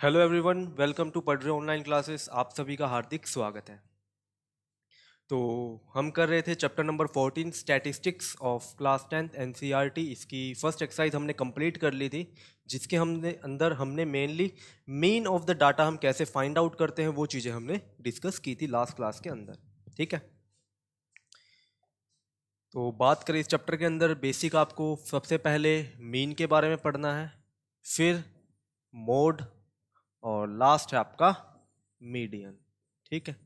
Hello everyone, welcome to पढ़ रहे online classes. आप सभी का हार्दिक स्वागत है। तो हम कर रहे थे chapter number 14 statistics of class 10th NCERT. इसकी फर्स्ट एक्सरसाइज हमने कंप्लीट कर ली थी, जिसके हमने mainly mean of the data हम कैसे फाइंड आउट करते हैं वो चीज़ें हमने डिस्कस की थी लास्ट क्लास के अंदर। ठीक है, तो बात करें इस चैप्टर के अंदर, बेसिक आपको सबसे पहले मीन के बारे में पढ़ना है, फिर मोड, और लास्ट है आपका मीडियन। ठीक है,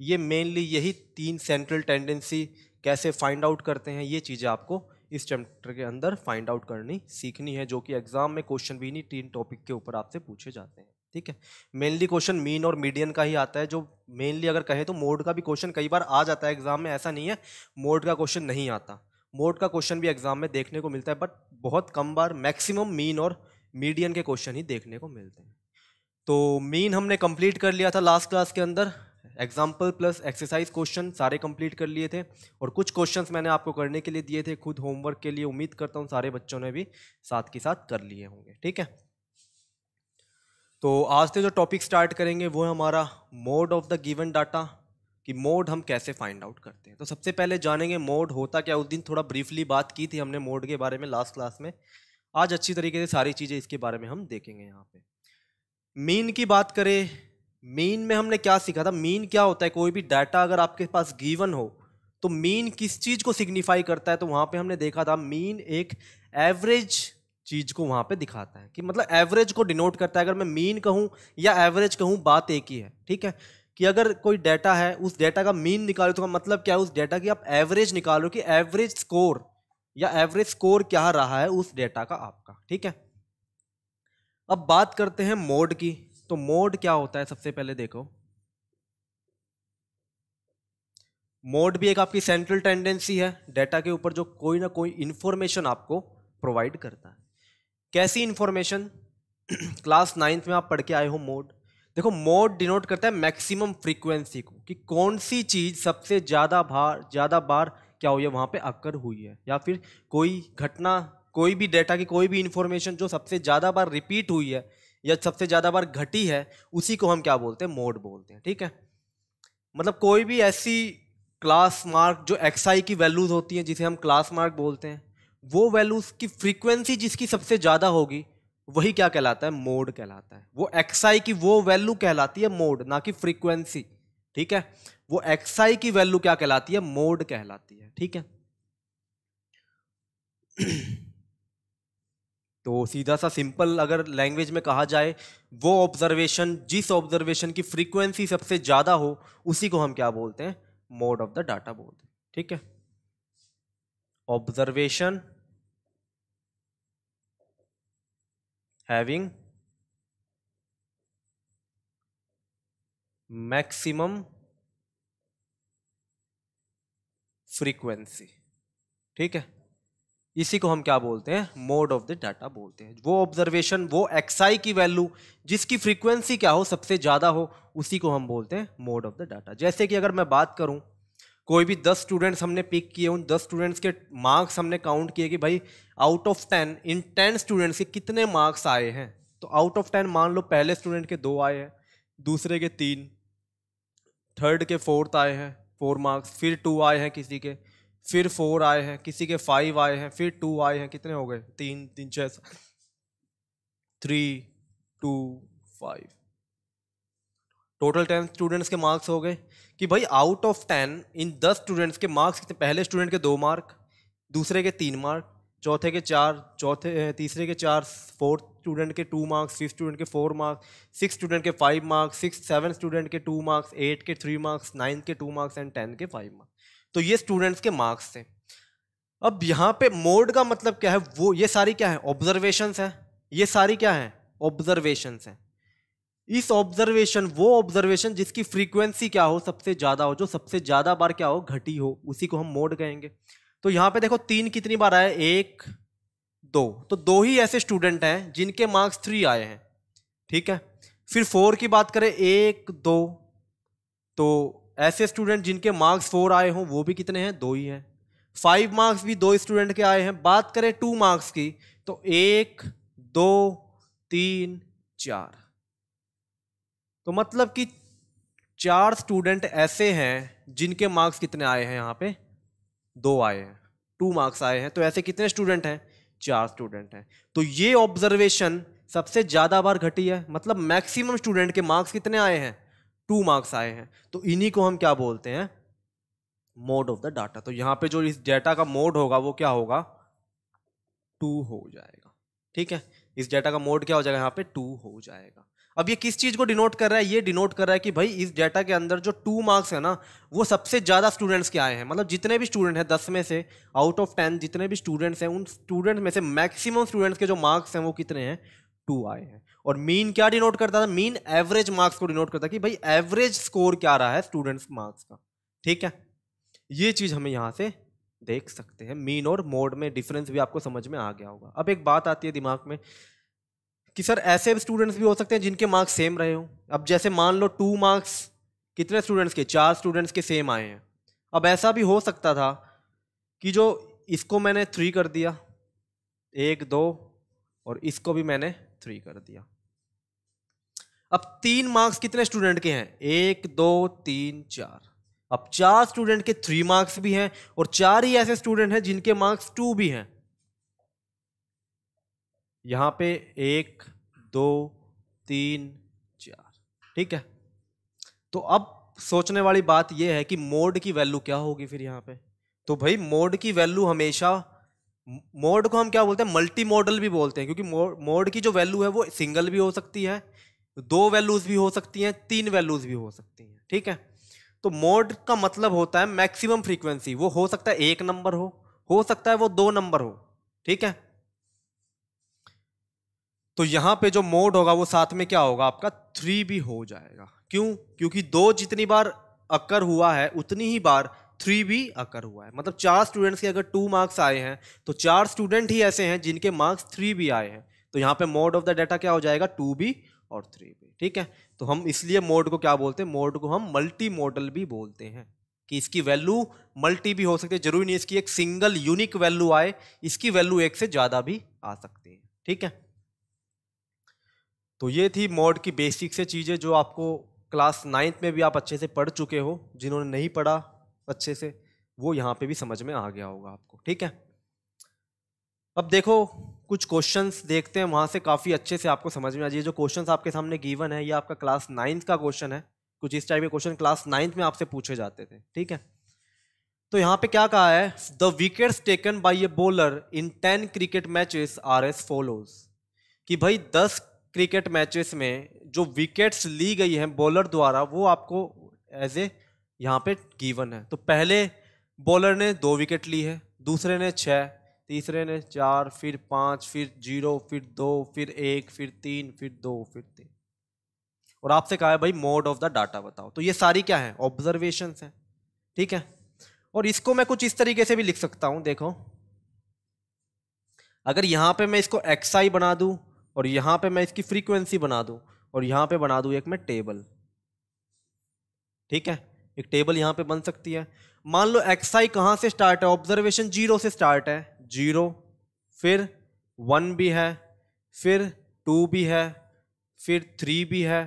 ये मेनली यही तीन सेंट्रल टेंडेंसी कैसे फाइंड आउट करते हैं, ये चीज़ें आपको इस चैप्टर के अंदर फाइंड आउट करनी सीखनी है, जो कि एग्जाम में क्वेश्चन भी नहीं, तीन टॉपिक के ऊपर आपसे पूछे जाते हैं। ठीक है, मेनली क्वेश्चन मीन और मीडियन का ही आता है। जो मेनली अगर कहें तो मोड का भी क्वेश्चन कई बार आ जाता है एग्जाम में, ऐसा नहीं है मोड का क्वेश्चन नहीं आता। मोड का क्वेश्चन भी एग्जाम में देखने को मिलता है, बट बहुत कम बार, मैक्सिमम मीन और मीडियन के क्वेश्चन ही देखने को मिलते हैं। तो मीन हमने कंप्लीट कर लिया था लास्ट क्लास के अंदर, एग्जाम्पल प्लस एक्सरसाइज क्वेश्चन सारे कंप्लीट कर लिए थे, और कुछ क्वेश्चंस मैंने आपको करने के लिए दिए थे खुद होमवर्क के लिए। उम्मीद करता हूँ सारे बच्चों ने भी साथ के साथ कर लिए होंगे। ठीक है, तो आज से जो टॉपिक स्टार्ट करेंगे वो है हमारा mode of the given data, कि मोड हम कैसे फाइंड आउट करते हैं। तो सबसे पहले जानेंगे मोड होता क्या। उस दिन थोड़ा ब्रीफली बात की थी हमने मोड के बारे में लास्ट क्लास में। आज अच्छी तरीके से सारी चीज़ें इसके बारे में हम देखेंगे। यहाँ पे मीन की बात करें, मीन में हमने क्या सीखा था, मीन क्या होता है। कोई भी डाटा अगर आपके पास गिवन हो तो मीन किस चीज को सिग्निफाई करता है, तो वहां पे हमने देखा था मीन एक एवरेज चीज को वहां पे दिखाता है, कि मतलब एवरेज को डिनोट करता है। अगर मैं मीन कहूं या एवरेज कहूं, बात एक ही है। ठीक है, कि अगर कोई डाटा है, उस डाटा का मीन निकालो तो मतलब क्या है, उस डाटा की आप एवरेज निकालो, कि एवरेज स्कोर या एवरेज स्कोर क्या रहा है उस डाटा का आपका। ठीक है, अब बात करते हैं मोड की। तो मोड क्या होता है, सबसे पहले देखो, मोड भी एक आपकी सेंट्रल टेंडेंसी है डाटा के ऊपर, जो कोई ना कोई इंफॉर्मेशन आपको प्रोवाइड करता है। कैसी इंफॉर्मेशन? क्लास 9th में आप पढ़ के आए हो मोड। देखो, मोड डिनोट करता है मैक्सिमम फ्रीक्वेंसी को, कि कौन सी चीज सबसे ज्यादा बार क्या हुई है वहां पे अक्कर हुई है, या फिर कोई घटना, कोई भी डेटा की कोई भी इंफॉर्मेशन जो सबसे ज्यादा बार रिपीट हुई है या सबसे ज्यादा बार घटी है, उसी को हम क्या बोलते हैं, मोड बोलते हैं। ठीक है, मतलब कोई भी ऐसी क्लास मार्क जो एक्सआई की वैल्यूज होती हैं, जिसे हम क्लास मार्क बोलते हैं, वो वैल्यूज की फ्रीक्वेंसी जिसकी सबसे ज्यादा होगी वही क्या कहलाता है, मोड कहलाता है। वो एक्सआई की वो वैल्यू कहलाती है मोड, ना कि फ्रीक्वेंसी। ठीक है, वो एक्सआई की वैल्यू क्या कहलाती है, मोड कहलाती है। ठीक है, तो सीधा सा सिंपल अगर लैंग्वेज में कहा जाए, वो ऑब्जर्वेशन, जिस ऑब्जर्वेशन की फ्रीक्वेंसी सबसे ज्यादा हो उसी को हम क्या बोलते हैं, मोड ऑफ द डाटा बोलते हैं। ठीक है, ऑब्जर्वेशन हैविंग मैक्सिमम फ्रीक्वेंसी। ठीक है, इसी को हम क्या बोलते हैं, मोड ऑफ द डाटा बोलते हैं। वो ऑब्जर्वेशन, वो एक्सआई की वैल्यू जिसकी फ्रीक्वेंसी क्या हो, सबसे ज्यादा हो, उसी को हम बोलते हैं मोड ऑफ द डाटा। जैसे कि अगर मैं बात करूं, कोई भी 10 स्टूडेंट्स हमने पिक किए, उन 10 स्टूडेंट्स के मार्क्स हमने काउंट किए कि भाई आउट ऑफ 10 इन 10 स्टूडेंट्स के कितने मार्क्स आए हैं। तो आउट ऑफ 10 मान लो पहले स्टूडेंट के 2 आए हैं, दूसरे के 3, थर्ड के 4th आए हैं 4 मार्क्स, फिर 2 आए हैं किसी के, फिर 4 आए हैं किसी के, 5 आए हैं, फिर 2 आए हैं, कितने हो गए, 3 3 6 3 2 5, टोटल 10 स्टूडेंट्स के मार्क्स हो गए। कि भाई आउट ऑफ 10 इन 10 स्टूडेंट्स के मार्क्स कितने, पहले स्टूडेंट के 2 मार्क, दूसरे के 3 मार्क, चौथे के 4, तीसरे के 4, फोर्थ स्टूडेंट के 2 मार्क्स, फिफ्थ स्टूडेंट के 4 मार्क्स, सिक्स स्टूडेंट के 5 मार्क्स, 7 स्टूडेंट के 2 मार्क्स, 8 के 3 मार्क्स, 9 के 2 मार्क्स एंड 10 के 5 मार्क्स। तो ये स्टूडेंट्स के मार्क्स थे। अब यहाँ पे मोड का मतलब क्या है, वो ये सारी क्या है, ऑब्जर्वेशंस है। ये सारी क्या है, ऑब्जर्वेशंस है। इस ऑब्जर्वेशन, वो ऑब्जर्वेशन जिसकी फ्रीक्वेंसी क्या हो, सबसे ज्यादा हो, जो सबसे ज्यादा बार क्या हो, घटी हो, उसी को हम मोड कहेंगे। तो यहां पे देखो 3 कितनी बार आए, 1 2, तो 2 ही ऐसे स्टूडेंट हैं जिनके मार्क्स 3 आए हैं। ठीक है, फिर 4 की बात करें, 1 2, तो ऐसे स्टूडेंट जिनके मार्क्स 4 आए हों वो भी कितने हैं, 2 ही हैं। 5 मार्क्स भी 2 स्टूडेंट के आए हैं। बात करें 2 मार्क्स की, तो 1 2 3 4। तो मतलब कि 4 स्टूडेंट ऐसे हैं जिनके मार्क्स कितने आए हैं, यहाँ पे 2 आए हैं, 2 मार्क्स आए हैं। तो ऐसे कितने स्टूडेंट हैं, 4 स्टूडेंट हैं। तो ये ऑब्जर्वेशन सबसे ज्यादा बार घटी है, मतलब मैक्सिमम स्टूडेंट के मार्क्स कितने आए हैं, 2 मार्क्स आए हैं। तो इन्हीं को हम क्या बोलते हैं, मोड ऑफ द डाटा। तो यहाँ पे जो इस डाटा का मोड होगा वो क्या होगा, 2 हो जाएगा। ठीक है, इस डाटा का मोड क्या हो जाएगा, यहाँ पे 2 हो जाएगा। अब ये किस चीज को डिनोट कर रहा है, ये डिनोट कर रहा है कि भाई इस डाटा के अंदर जो 2 मार्क्स है ना, वो सबसे ज्यादा स्टूडेंट्स के आए हैं। मतलब जितने भी स्टूडेंट हैं 10 में से आउट ऑफ 10 जितने भी स्टूडेंट्स हैं, उन स्टूडेंट्स में से मैक्सिमम स्टूडेंट्स के जो मार्क्स हैं वो कितने हैं, 2 आए हैं। और मीन क्या डिनोट करता था, मीन एवरेज मार्क्स को डिनोट करता है कि भाई एवरेज स्कोर क्या रहा है स्टूडेंट्स मार्क्स का। ठीक है, ये चीज हमें यहां से देख सकते हैं। मीन और मोड में डिफरेंस भी आपको समझ में आ गया होगा। अब एक बात आती है दिमाग में कि सर ऐसे स्टूडेंट्स भी हो सकते हैं जिनके मार्क्स सेम रहे हो। अब जैसे मान लो 2 मार्क्स कितने स्टूडेंट्स के, 4 स्टूडेंट्स के सेम आए हैं। अब ऐसा भी हो सकता था कि जो इसको मैंने 3 कर दिया, 1 2, और इसको भी मैंने 3 कर दिया। अब 3 मार्क्स कितने स्टूडेंट के हैं, 1 2 3 4। अब 4 स्टूडेंट के 3 मार्क्स भी हैं और 4 ही ऐसे स्टूडेंट हैं जिनके मार्क्स 2 भी हैं। यहां पे 1 2 3 4। ठीक है, तो अब सोचने वाली बात यह है कि मोड की वैल्यू क्या होगी फिर यहां पे। तो भाई मोड की वैल्यू हमेशा, मोड को हम क्या बोलते हैं, मल्टी मॉडल भी बोलते हैं, क्योंकि मोड की जो वैल्यू है वो सिंगल भी हो सकती है, 2 वैल्यूज भी हो सकती हैं, 3 वैल्यूज भी हो सकती हैं। ठीक है, तो मोड का मतलब होता है मैक्सिमम फ्रीक्वेंसी। वो हो सकता है 1 नंबर हो सकता है वो 2 नंबर हो। ठीक है, तो यहां पे जो मोड होगा वो साथ में क्या होगा, आपका 3 भी हो जाएगा। क्यों, क्योंकि 2 जितनी बार अकर हुआ है उतनी ही बार 3 भी अकर हुआ है। मतलब 4 स्टूडेंट्स के अगर 2 मार्क्स आए हैं तो 4 स्टूडेंट ही ऐसे हैं जिनके मार्क्स 3 भी आए हैं। तो यहाँ पे मोड ऑफ द डाटा क्या हो जाएगा, 2 भी और 3 भी। ठीक है, तो हम इसलिए मोड को क्या बोलते हैं, मोड को हम मल्टी मॉडल भी बोलते हैं कि इसकी वैल्यू मल्टी भी हो सकती है। जरूरी नहीं इसकी एक सिंगल यूनिक वैल्यू आए, इसकी वैल्यू एक से ज्यादा भी आ सकती है। ठीक है, तो ये थी मोड की बेसिक से चीज़ें जो आपको क्लास 9th में भी आप अच्छे से पढ़ चुके हो। जिन्होंने नहीं पढ़ा अच्छे से वो यहाँ पे भी समझ में आ गया होगा आपको। ठीक है, अब देखो कुछ क्वेश्चंस देखते हैं, वहाँ से काफ़ी अच्छे से आपको समझ में आ जाए। जो क्वेश्चंस आपके सामने गिवन है ये आपका क्लास 9th का क्वेश्चन है। कुछ इस टाइप के क्वेश्चन क्लास 9th में आपसे पूछे जाते थे। ठीक है, तो यहाँ पे क्या कहा है, the wickets taken by a bowler in 10 cricket matches are as follows. कि भाई 10 क्रिकेट मैचेस में जो विकेट्स ली गई हैं बॉलर द्वारा वो आपको एज ए यहाँ पे गिवन है। तो पहले बॉलर ने 2 विकेट ली है, दूसरे ने 6, तीसरे ने 4, फिर 5, फिर 0, फिर 2, फिर 1, फिर 3, फिर 2, फिर 3। और आपसे कहा है भाई मोड ऑफ द डाटा बताओ। तो ये सारी क्या है, ऑब्जर्वेशंस हैं। ठीक है, और इसको मैं कुछ इस तरीके से भी लिख सकता हूं, देखो अगर यहां पे मैं इसको xi बना दूं और यहां पे मैं इसकी फ्रीक्वेंसी बना दूं और यहां पे बना दूं एक मैं टेबल। ठीक है, एक टेबल यहां पे बन सकती है। मान लो xi कहां से स्टार्ट है, ऑब्जर्वेशन 0 से स्टार्ट है, 0, फिर 1 भी है, फिर 2 भी है, फिर 3 भी है,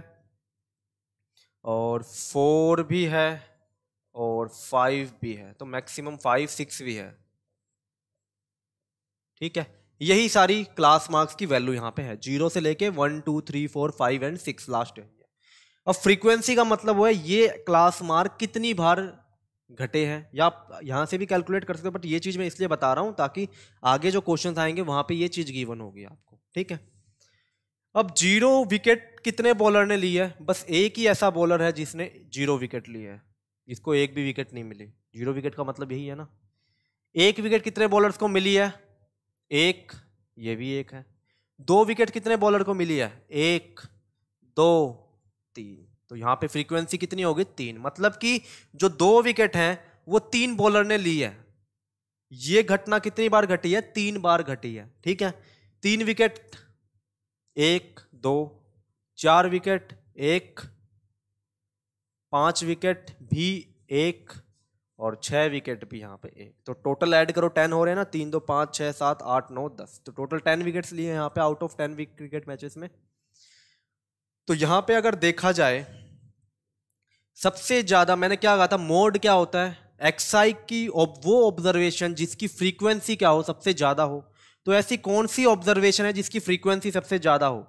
और 4 भी है, और 5 भी है। तो मैक्सिमम 5 6 भी है। ठीक है, यही सारी क्लास मार्क्स की वैल्यू यहाँ पे है, 0 से लेके 1 2 3 4 5 एंड 6 लास्ट है। अब फ्रीक्वेंसी का मतलब वो है ये क्लास मार्क कितनी बार घटे हैं, या आप यहाँ से भी कैलकुलेट कर सकते हो, बट ये चीज़ मैं इसलिए बता रहा हूँ ताकि आगे जो क्वेश्चन आएंगे वहाँ पे ये चीज़ गिवन होगी आपको। ठीक है, अब 0 विकेट कितने बॉलर ने ली है, बस एक ही ऐसा बॉलर है जिसने 0 विकेट ली है, इसको एक भी विकेट नहीं मिली। 0 विकेट का मतलब यही है ना। 1 विकेट कितने बॉलर्स को मिली है, 1, ये भी 1 है। 2 विकेट कितने बॉलर को मिली है, 1 2 3। तो यहां पे फ्रीक्वेंसी कितनी होगी, 3। मतलब कि जो 2 विकेट हैं वो 3 बॉलर ने ली है। ये घटना कितनी बार घटी है, 3 बार घटी है। ठीक है, 3 विकेट 1 2, 4 विकेट 1, 5 विकेट भी 1, और 6 विकेट भी यहाँ पे 1। तो टोटल ऐड करो 10 हो रहे हैं ना, 3 2 5 6 7 8 9 10। तो टोटल 10 विकेट्स लिए यहाँ पे आउट ऑफ 10 क्रिकेट मैचेस में। तो यहां पे अगर देखा जाए सबसे ज्यादा, मैंने क्या कहा था, मोड क्या होता है, एक्साई की वो ऑब्जर्वेशन जिसकी फ्रीक्वेंसी क्या हो, सबसे ज्यादा हो। तो ऐसी कौन सी ऑब्जर्वेशन है जिसकी फ्रीक्वेंसी सबसे ज्यादा हो?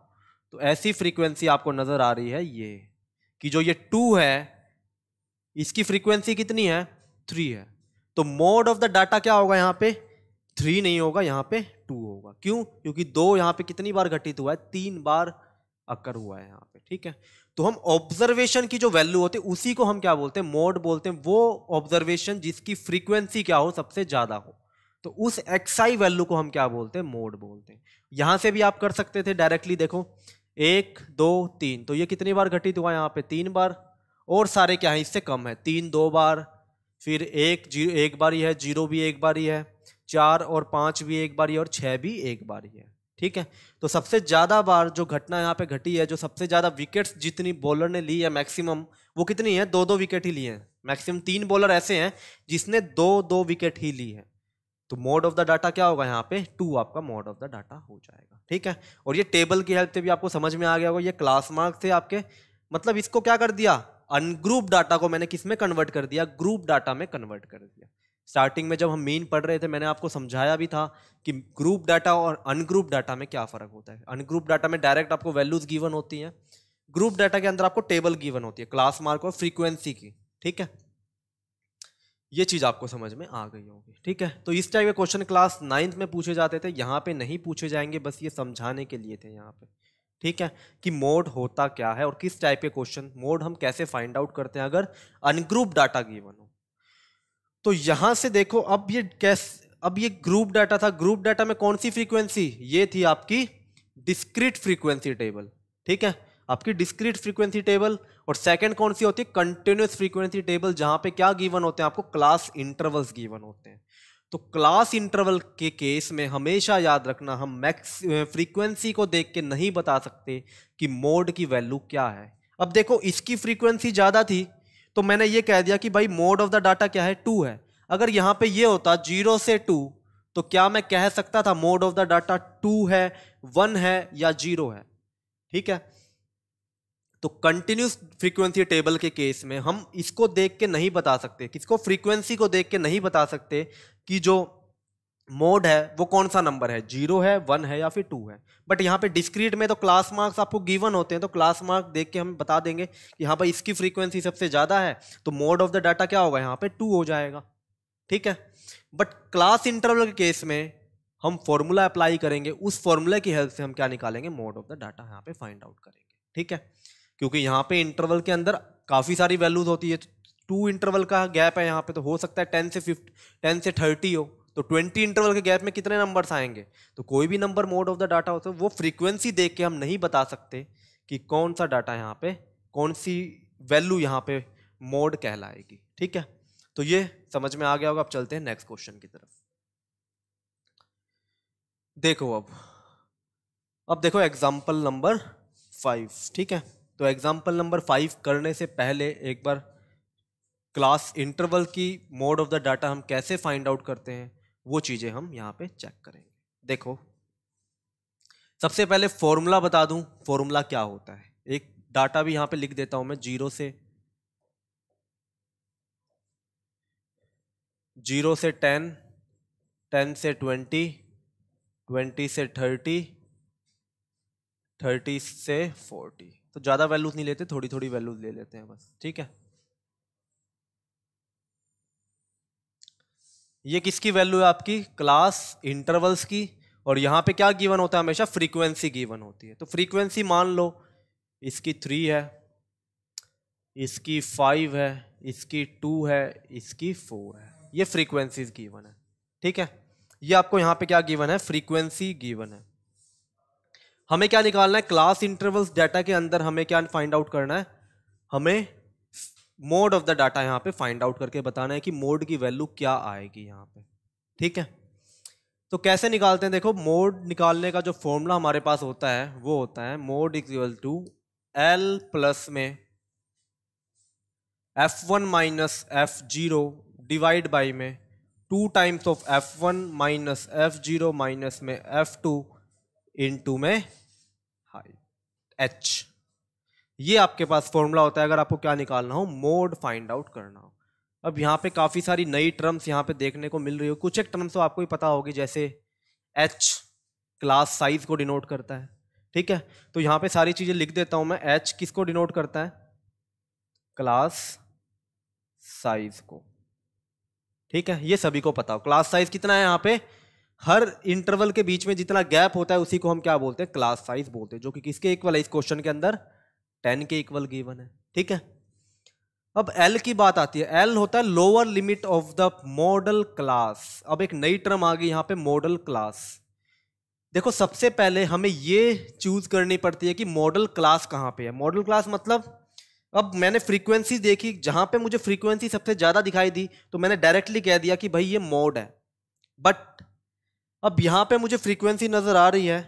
तो ऐसी फ्रीक्वेंसी आपको नजर आ रही है ये, कि जो ये 2 है इसकी फ्रीक्वेंसी कितनी है, 3 है। तो मोड ऑफ द डाटा क्या होगा यहाँ पे, 3 नहीं होगा, यहाँ पे 2 होगा। क्यों? क्योंकि 2 यहाँ पे कितनी बार घटित हुआ है, 3 बार अकर हुआ है यहाँ पे। ठीक है, तो हम ऑब्जर्वेशन की जो वैल्यू होती है उसी को हम क्या बोलते हैं, मोड बोलते हैं। वो ऑब्जर्वेशन जिसकी फ्रीक्वेंसी क्या हो, सबसे ज्यादा हो, तो उस एक्सआई वैल्यू को हम क्या बोलते हैं, मोड बोलते हैं। यहां से भी आप कर सकते थे डायरेक्टली, देखो 1 2 3, तो ये कितनी बार घटित हुआ यहाँ पे, 3 बार। और सारे क्या है, इससे कम है, 3 2 बार, फिर 1 0 एक बार ही है, 0 भी एक बार ही है, 4 और 5 भी एक बार ही है, और 6 भी एक बार ही है। ठीक है, तो सबसे ज्यादा बार जो घटना यहाँ पे घटी है, जो सबसे ज्यादा विकेट्स जितनी बॉलर ने ली है मैक्सिमम, वो कितनी है, 2 2 विकेट ही लिए हैं मैक्सिमम। 3 बॉलर ऐसे हैं जिसने 2 2 विकेट ही ली है। तो मोड ऑफ द डाटा क्या होगा यहाँ पे, 2 आपका मोड ऑफ द डाटा हो जाएगा। ठीक है, और ये टेबल की हेल्प से भी आपको समझ में आ गया होगा, ये क्लास मार्क से आपके, मतलब इसको क्या कर दिया, अनग्रुप डाटा को मैंने किस में कन्वर्ट कर दिया, ग्रुप डाटा में कन्वर्ट कर दिया। स्टार्टिंग में जब हम मीन पढ़ रहे थे मैंने आपको समझाया भी था कि ग्रुप डाटा और अनग्रुप डाटा में क्या फर्क होता है। अनग्रुप डाटा में डायरेक्ट आपको वैल्यूज गिवन होती हैं, ग्रुप डाटा के अंदर आपको टेबल गिवन होती है क्लास मार्क और फ्रीक्वेंसी की। ठीक है, ये चीज आपको समझ में आ गई होगी। ठीक है, तो इस टाइप के क्वेश्चन क्लास 9th में पूछे जाते थे, यहाँ पे नहीं पूछे जाएंगे, बस ये समझाने के लिए थे यहाँ पे। ठीक है, कि मोड होता क्या है और किस टाइप के क्वेश्चन, मोड हम कैसे फाइंड आउट करते हैं अगर अनग्रुप डाटा गिवन हो। तो यहां से देखो, अब ये ग्रुप डाटा था, ग्रुप डाटा में कौन सी फ्रीक्वेंसी, ये थी आपकी डिस्क्रीट फ्रीक्वेंसी टेबल। ठीक है, आपकी डिस्क्रीट फ्रीक्वेंसी टेबल। और सेकंड कौन सी होती है, कंटिन्यूअस फ्रीक्वेंसी टेबल, जहां पे क्या गिवन होते हैं आपको, क्लास इंटरवल्स गिवन होते हैं। तो क्लास इंटरवल के केस में हमेशा याद रखना, हम मैक्स फ्रीक्वेंसी को देख के नहीं बता सकते कि मोड की वैल्यू क्या है। अब देखो इसकी फ्रीक्वेंसी ज्यादा थी तो मैंने ये कह दिया कि भाई मोड ऑफ द डाटा क्या है, 2 है। अगर यहां पे ये होता 0 से 2, तो क्या मैं कह सकता था मोड ऑफ द डाटा 2 है, 1 है या 0 है। ठीक है, तो कंटिन्यूस फ्रीक्वेंसी टेबल के केस में हम इसको देख के नहीं बता सकते, किसको, फ्रीक्वेंसी को देख के नहीं बता सकते कि जो मोड है वो कौन सा नंबर है, 0 है, 1 है या फिर 2 है। बट यहाँ पे डिस्क्रीट में तो क्लास मार्क्स आपको गिवन होते हैं, तो क्लास मार्क देख के हम बता देंगे कि हाँ भाई इसकी फ्रीक्वेंसी सबसे ज्यादा है, तो मोड ऑफ द डाटा क्या होगा, यहाँ पे 2 हो जाएगा। ठीक है, बट क्लास इंटरवल के केस में हम फॉर्मूला अप्लाई करेंगे, उस फॉर्मूला की हेल्प से हम क्या निकालेंगे, मोड ऑफ द डाटा यहाँ पे फाइंड आउट करेंगे। ठीक है, क्योंकि यहाँ पे इंटरवल के अंदर काफी सारी वैल्यूज होती है, 2 इंटरवल का गैप है यहाँ पे, तो हो सकता है 10 से 30 हो, तो 20 इंटरवल के गैप में कितने नंबर्स आएंगे, तो कोई भी number mode of the data होता है। वो फ्रीक्वेंसी देख के हम नहीं बता सकते कि कौन सा डाटा यहाँ पे, कौन सी वैल्यू यहाँ पे मोड कहलाएगी। ठीक है, तो ये समझ में आ गया होगा। अब चलते हैं नेक्स्ट क्वेश्चन की तरफ। देखो अब देखो एग्जाम्पल नंबर 5। ठीक है, तो एग्जाम्पल नंबर 5 करने से पहले एक बार क्लास इंटरवल की मोड ऑफ द डाटा हम कैसे फाइंड आउट करते हैं वो चीजें हम यहाँ पे चेक करेंगे। देखो सबसे पहले फॉर्मूला बता दूं, फॉर्मूला क्या होता है, एक डाटा भी यहाँ पे लिख देता हूं मैं, 0 से 10, 10 से 20, 20 से 30, 30 से 40। तो ज्यादा वैल्यूज नहीं लेते, थोड़ी थोड़ी वैल्यूज ले लेते हैं बस। ठीक है, ये किसकी वैल्यू है, आपकी क्लास इंटरवल्स की। और यहां पे क्या गिवन होता है, हमेशा फ्रीक्वेंसी गिवन होती है। तो फ्रीक्वेंसी मान लो इसकी 3 है, इसकी 5 है, इसकी 2 है, इसकी 4 है, ये फ्रीक्वेंसीज गिवन है। ठीक है, ये आपको यहां पे क्या गिवन है, फ्रीक्वेंसी गिवन है। हमें क्या निकालना है, क्लास इंटरवल्स डाटा के अंदर हमें क्या फाइंड आउट करना है, हमें मोड ऑफ द डाटा यहाँ पे फाइंड आउट करके बताना है कि मोड की वैल्यू क्या आएगी यहाँ पे। ठीक है, तो कैसे निकालते हैं, देखो मोड निकालने का जो फॉर्मूला हमारे पास होता है वो होता है mode equal to L plus में F1 minus F0 divide by में 2 times of F1 minus F0 minus में F2 इनटू में हाइट H। ये आपके पास फॉर्मूला होता है अगर आपको क्या निकालना हो, मोड फाइंड आउट करना हो। अब यहाँ पे काफ़ी सारी नई टर्म्स यहाँ पे देखने को मिल रही हो, कुछ एक टर्म्स तो आपको ही पता होगी, जैसे एच क्लास साइज को डिनोट करता है, ठीक है। तो यहाँ पे सारी चीज़ें लिख देता हूँ मैं। एच किसको डिनोट करता है? क्लास साइज को, ठीक है। ये सभी को पता हो। क्लास साइज कितना है यहाँ पे? हर इंटरवल के बीच में जितना गैप होता है उसी को हम क्या बोलते हैं? क्लास साइज बोलते हैं, जो कि किसके इक्वल है इस क्वेश्चन के अंदर? 10 के इक्वल गिवन है, ठीक है। अब एल की बात आती है। एल होता है lower limit of the model class. अब एक नई टर्म आ गई यहाँ पे, मॉडल क्लास। देखो सबसे पहले हमें ये चूज करनी पड़ती है कि मॉडल क्लास कहाँ पे है। मॉडल क्लास मतलब, अब मैंने फ्रीक्वेंसी देखी, जहां पे मुझे फ्रीक्वेंसी सबसे ज्यादा दिखाई दी तो मैंने डायरेक्टली कह दिया कि भाई ये मोड है। बट अब यहां पे मुझे फ्रीक्वेंसी नजर आ रही है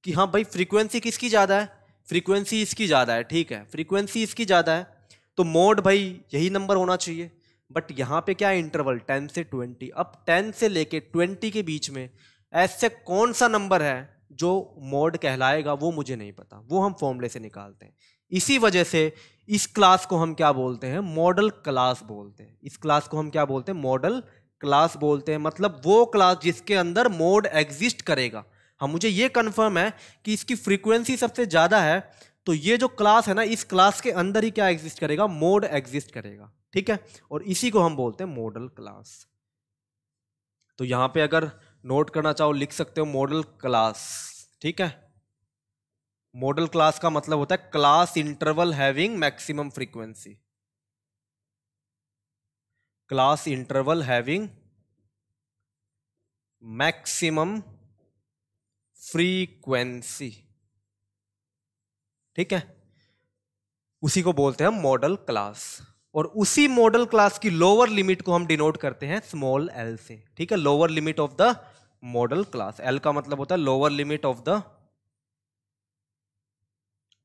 कि हाँ भाई फ्रीक्वेंसी किसकी ज्यादा है? फ्रीक्वेंसी इसकी ज्यादा है, ठीक है। फ्रीक्वेंसी इसकी ज्यादा है तो मोड भाई यही नंबर होना चाहिए। बट यहां पे क्या है? इंटरवल 10 से 20। अब 10 से लेके 20 के बीच में ऐसे कौन सा नंबर है जो मोड कहलाएगा, वो मुझे नहीं पता, वो हम फॉर्मूले से निकालते हैं। इसी वजह से इस क्लास को हम क्या बोलते हैं? मॉडल क्लास बोलते हैं। इस क्लास को हम क्या बोलते हैं? मॉडल क्लास बोलते हैं। मतलब वो क्लास जिसके अंदर मोड एग्जिस्ट करेगा। हाँ, मुझे ये कंफर्म है कि इसकी फ्रीक्वेंसी सबसे ज्यादा है, तो ये जो क्लास है ना, इस क्लास के अंदर ही क्या एग्जिस्ट करेगा? मोड एग्जिस्ट करेगा, ठीक है। और इसी को हम बोलते हैं मॉडल क्लास। तो यहां पे अगर नोट करना चाहो लिख सकते हो मॉडल क्लास, ठीक है। मॉडल क्लास का मतलब होता है class interval having maximum frequency. Class interval having maximum frequency, ठीक है। उसी को बोलते हैं मॉडल क्लास। और उसी मॉडल क्लास की लोअर लिमिट को हम डिनोट करते हैं स्मॉल एल से, ठीक है। Lower limit of the model class. L का मतलब होता है lower limit of the,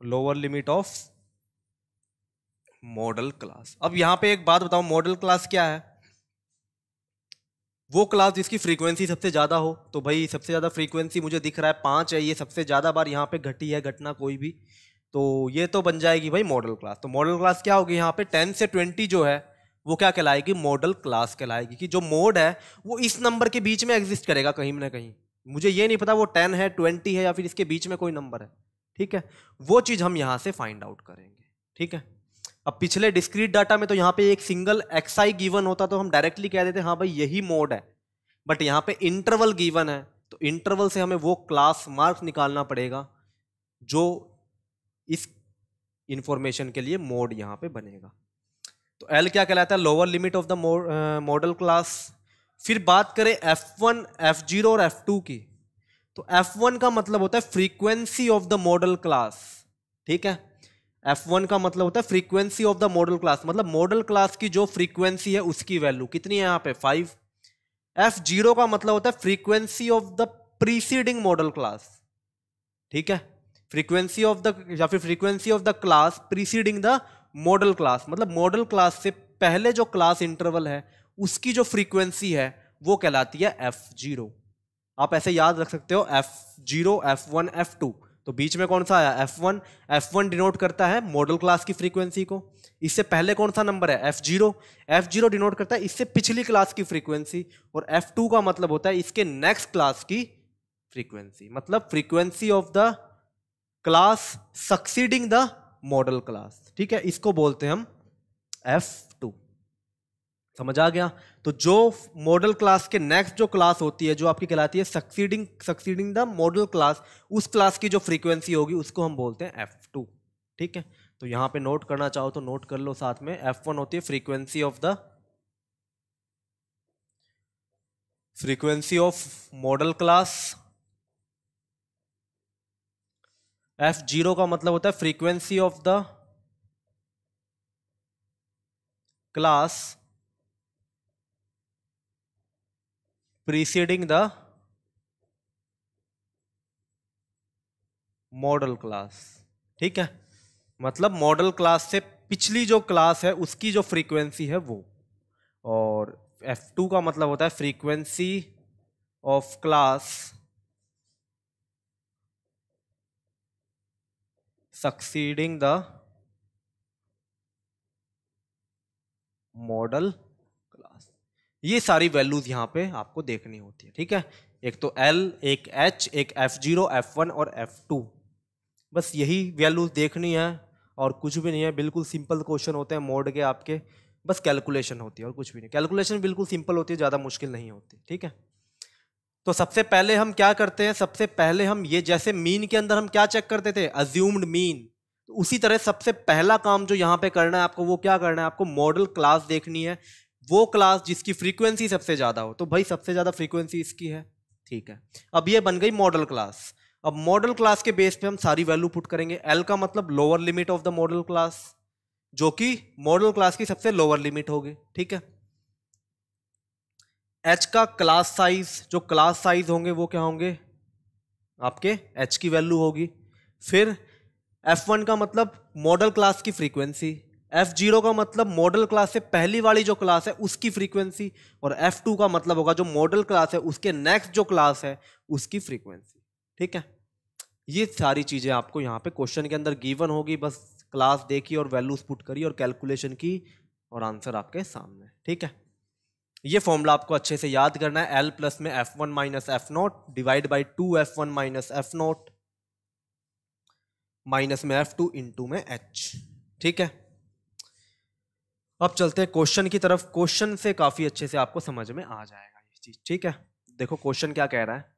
lower limit of model class. अब यहां पे एक बात बताओ, मॉडल क्लास क्या है? वो क्लास जिसकी फ्रीक्वेंसी सबसे ज्यादा हो। तो भाई सबसे ज्यादा फ्रीक्वेंसी मुझे दिख रहा है 5 है, ये सबसे ज्यादा बार यहाँ पे घटी है घटना कोई भी, तो ये तो बन जाएगी भाई मॉडल क्लास। तो मॉडल क्लास क्या होगी यहाँ पे? 10 से 20 जो है वो क्या कहलाएगी? मॉडल क्लास कहलाएगी। कि जो मोड है वो इस नंबर के बीच में एग्जिस्ट करेगा कहीं ना कहीं। मुझे ये नहीं पता वो 10 है, 20 है, या फिर इसके बीच में कोई नंबर है, ठीक है। वो चीज हम यहां से फाइंड आउट करेंगे, ठीक है। अब पिछले डिस्क्रीट डाटा में तो यहाँ पे एक सिंगल एक्सआई गिवन होता तो हम डायरेक्टली कह देते हाँ भाई यही मोड है। बट यहाँ पे इंटरवल गिवन है, तो इंटरवल से हमें वो क्लास मार्क्स निकालना पड़ेगा जो इस इंफॉर्मेशन के लिए मोड यहाँ पे बनेगा। तो एल क्या कहलाता है? Lower limit of the model class. फिर बात करें F1, F0 और F2 की, तो F1 का मतलब होता है frequency of the model class, ठीक है। F1 का मतलब होता है frequency of the model class, मतलब मॉडल क्लास की जो फ्रीक्वेंसी है उसकी वैल्यू कितनी है यहाँ पे? 5। F0 का मतलब होता है frequency of the preceding model class, ठीक है। फ्रीक्वेंसी ऑफ द, या फिर frequency of the class preceding the model class, मतलब मॉडल क्लास से पहले जो क्लास इंटरवल है उसकी जो फ्रीक्वेंसी है वो कहलाती है F0। आप ऐसे याद रख सकते हो F0, F1, F2। तो बीच में कौन सा आया? F1। F1 डिनोट करता है मॉडल क्लास की फ्रीक्वेंसी को। इससे पहले कौन सा नंबर है? F0। F0 डिनोट करता है इससे पिछली क्लास की फ्रीक्वेंसी। और F2 का मतलब होता है इसके नेक्स्ट क्लास की फ्रीक्वेंसी, मतलब frequency of the class succeeding the model class, ठीक है। इसको बोलते हैं हम F2। समझ आ गया? तो जो मॉडल क्लास के नेक्स्ट जो क्लास होती है जो आपकी कहलाती है सक्सीडिंग द मॉडल क्लास, उस क्लास की जो फ्रीक्वेंसी होगी उसको हम बोलते हैं F2, ठीक है। तो यहां पे नोट करना चाहो तो नोट कर लो साथ में। F1 होती है frequency of model class. F0 का मतलब होता है frequency of the class preceding the model class, ठीक है। मतलब मॉडल क्लास से पिछली जो क्लास है उसकी जो फ्रीक्वेंसी है वो। और F2 का मतलब होता है frequency of class succeeding the model class. ये सारी वैल्यूज यहाँ पे आपको देखनी होती है, ठीक है। एक तो L, एक H, एक F0, F1 और F2, बस यही वैल्यूज देखनी है और कुछ भी नहीं है। बिल्कुल सिंपल क्वेश्चन होते हैं मोड के आपके, बस कैलकुलेशन होती है और कुछ भी नहीं। कैलकुलेशन बिल्कुल सिंपल होती है, ज़्यादा मुश्किल नहीं होती, ठीक है। तो सबसे पहले हम क्या करते हैं, सबसे पहले हम ये जैसे मीन के अंदर हम क्या चेक करते थे, अज्यूम्ड मीन, तो उसी तरह सबसे पहला काम जो यहाँ पे करना है आपको, वो क्या करना है, आपको मॉडल क्लास देखनी है, वो क्लास जिसकी फ्रीक्वेंसी सबसे ज्यादा हो। तो भाई सबसे ज्यादा फ्रीक्वेंसी इसकी है, ठीक है। अब ये बन गई मॉडल क्लास। अब मॉडल क्लास के बेस पे हम सारी वैल्यू पुट करेंगे। एल का मतलब lower limit of the model class, जो कि मॉडल क्लास की सबसे लोअर लिमिट होगी, ठीक है। एच का क्लास साइज, जो क्लास साइज होंगे वो क्या होंगे, आपके एच की वैल्यू होगी। फिर F1 का मतलब मॉडल क्लास की फ्रीक्वेंसी, F0 का मतलब मॉडल क्लास से पहली वाली जो क्लास है उसकी फ्रीक्वेंसी, और F2 का मतलब होगा जो मॉडल क्लास है उसके नेक्स्ट जो क्लास है उसकी फ्रीक्वेंसी, ठीक है। ये सारी चीजें आपको यहाँ पे क्वेश्चन के अंदर गिवन होगी, बस क्लास देखी और वैल्यूज पुट करी और कैलकुलेशन की और आंसर आपके सामने, ठीक है। ये फॉर्मूला आपको अच्छे से याद करना है, L प्लस में F1 minus F0 divide by 2F1 minus F0 minus में F2 इंटू में H, ठीक है। अब चलते हैं क्वेश्चन की तरफ। क्वेश्चन से काफी अच्छे से आपको समझ में आ जाएगा ये चीज, ठीक है। देखो क्वेश्चन क्या कह रहा है।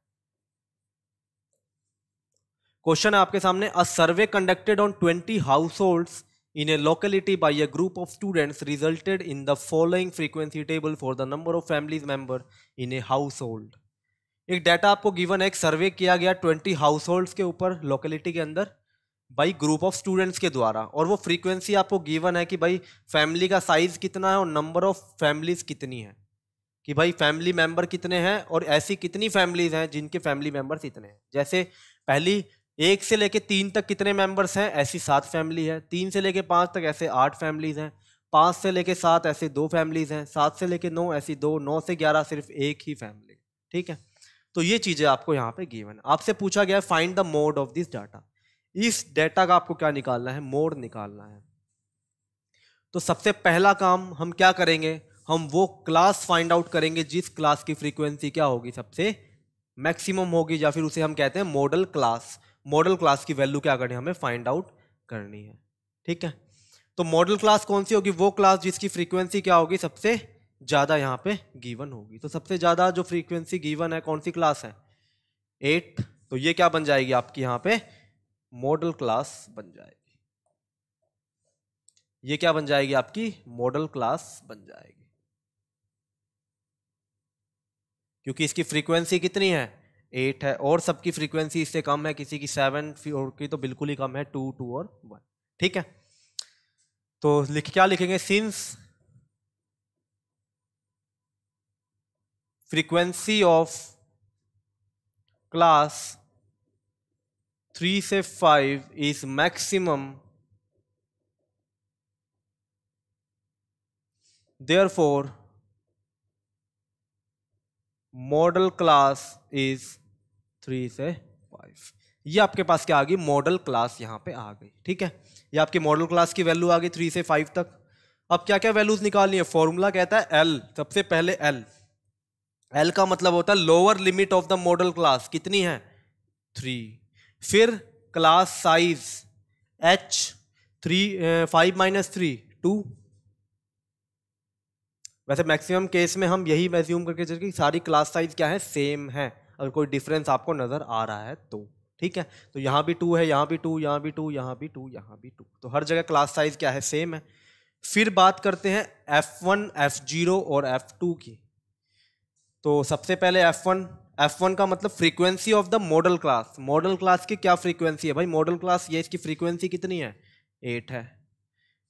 क्वेश्चन है आपके सामने, a survey conducted on 20 households in a locality by a group of students resulted in the following frequency table for the number of families member in a household। एक डाटा आपको given है, एक सर्वे किया गया 20 households के ऊपर locality के अंदर बाई ग्रुप ऑफ स्टूडेंट्स के द्वारा, और वो फ्रीक्वेंसी आपको गिवन है कि भाई फैमिली का साइज कितना है और नंबर ऑफ फैमिलीज कितनी है, कि भाई फैमिली मेंबर कितने हैं और ऐसी कितनी फैमिलीज हैं जिनके फैमिली मेंबर्स इतने हैं। जैसे पहली 1 से लेके 3 तक कितने मेंबर्स हैं, ऐसी 7 फैमिली है। 3 से लेके 5 तक ऐसे 8 फैमिलीज हैं। 5 से लेके 7 ऐसे 2 फैमिलीज हैं। 7 से लेके 9 ऐसी 2, 9 से 11 सिर्फ एक ही फैमिली, ठीक है। तो ये चीजें आपको यहाँ पे गिवन, आपसे पूछा गया find the mode of this data. इस डेटा का आपको क्या निकालना है, मोड निकालना है। तो सबसे पहला काम हम क्या करेंगे, हम वो क्लास फाइंड आउट करेंगे जिस क्लास की फ्रीक्वेंसी क्या होगी, सबसे मैक्सिमम होगी, या फिर उसे हम कहते हैं मॉडल क्लास। मॉडल क्लास की वैल्यू क्या करनी है, हमें फाइंड आउट करनी है, ठीक है। तो मॉडल क्लास कौन सी होगी, वो क्लास जिसकी फ्रीक्वेंसी क्या होगी, सबसे ज्यादा यहाँ पे गिवन होगी। तो सबसे ज्यादा जो फ्रीक्वेंसी गिवन है कौन सी क्लास है, 8। तो ये क्या बन जाएगी आपकी यहाँ पे मॉडल क्लास बन जाएगी। ये क्या बन जाएगी आपकी मॉडल क्लास बन जाएगी, क्योंकि इसकी फ्रीक्वेंसी कितनी है, 8 है, और सबकी फ्रीक्वेंसी इससे कम है, किसी की 7 और की तो बिल्कुल ही कम है, 2, 2 और 1, ठीक है। तो क्या लिखेंगे, सिंस फ्रीक्वेंसी ऑफ क्लास 3 से 5 is maximum, therefore model class is 3 से 5। ये आपके पास क्या आ गई, मॉडल क्लास यहाँ पे आ गई, ठीक है। ये आपकी मॉडल क्लास की वैल्यू आ गई 3 से 5 तक। अब क्या क्या वैल्यूज निकालनी है, फॉर्मूला कहता है L, सबसे पहले L का मतलब होता है lower limit of the model class, कितनी है, 3। फिर क्लास साइज H, 5 माइनस 3 2। वैसे मैक्सिमम केस में हम यही एज्यूम करके चलते कि सारी क्लास साइज क्या है, सेम है, अगर कोई डिफरेंस आपको नजर आ रहा है तो, ठीक है। तो यहाँ भी 2 है, यहाँ भी 2, यहाँ भी 2, यहाँ भी 2, यहाँ भी 2, तो हर जगह क्लास साइज क्या है, सेम है। फिर बात करते हैं F1, F0 और F2 की। तो सबसे पहले F1 का मतलब frequency of the model class. Model class की क्या फ्रीक्वेंसी है भाई, मॉडल क्लास ये इसकी फ्रीक्वेंसी कितनी है, 8 है।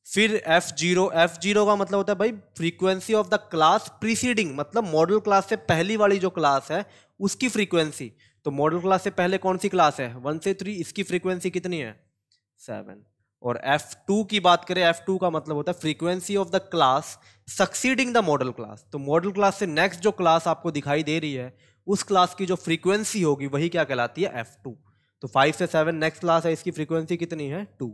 फिर F0 का मतलब होता है भाई frequency of the class preceding, मतलब मॉडल क्लास से पहली वाली जो क्लास है उसकी फ्रीक्वेंसी। तो मॉडल क्लास से पहले कौन सी क्लास है, 1 से 3, इसकी फ्रीक्वेंसी कितनी है, 7। और F2 की बात करें, F2 का मतलब होता है frequency of the class succeeding the model class. तो मॉडल क्लास से नेक्स्ट जो क्लास आपको दिखाई दे रही है उस क्लास की जो फ्रीक्वेंसी होगी वही क्या कहलाती है, F2। तो 5 से 7 नेक्स्ट क्लास है, इसकी फ्रीक्वेंसी कितनी है, 2।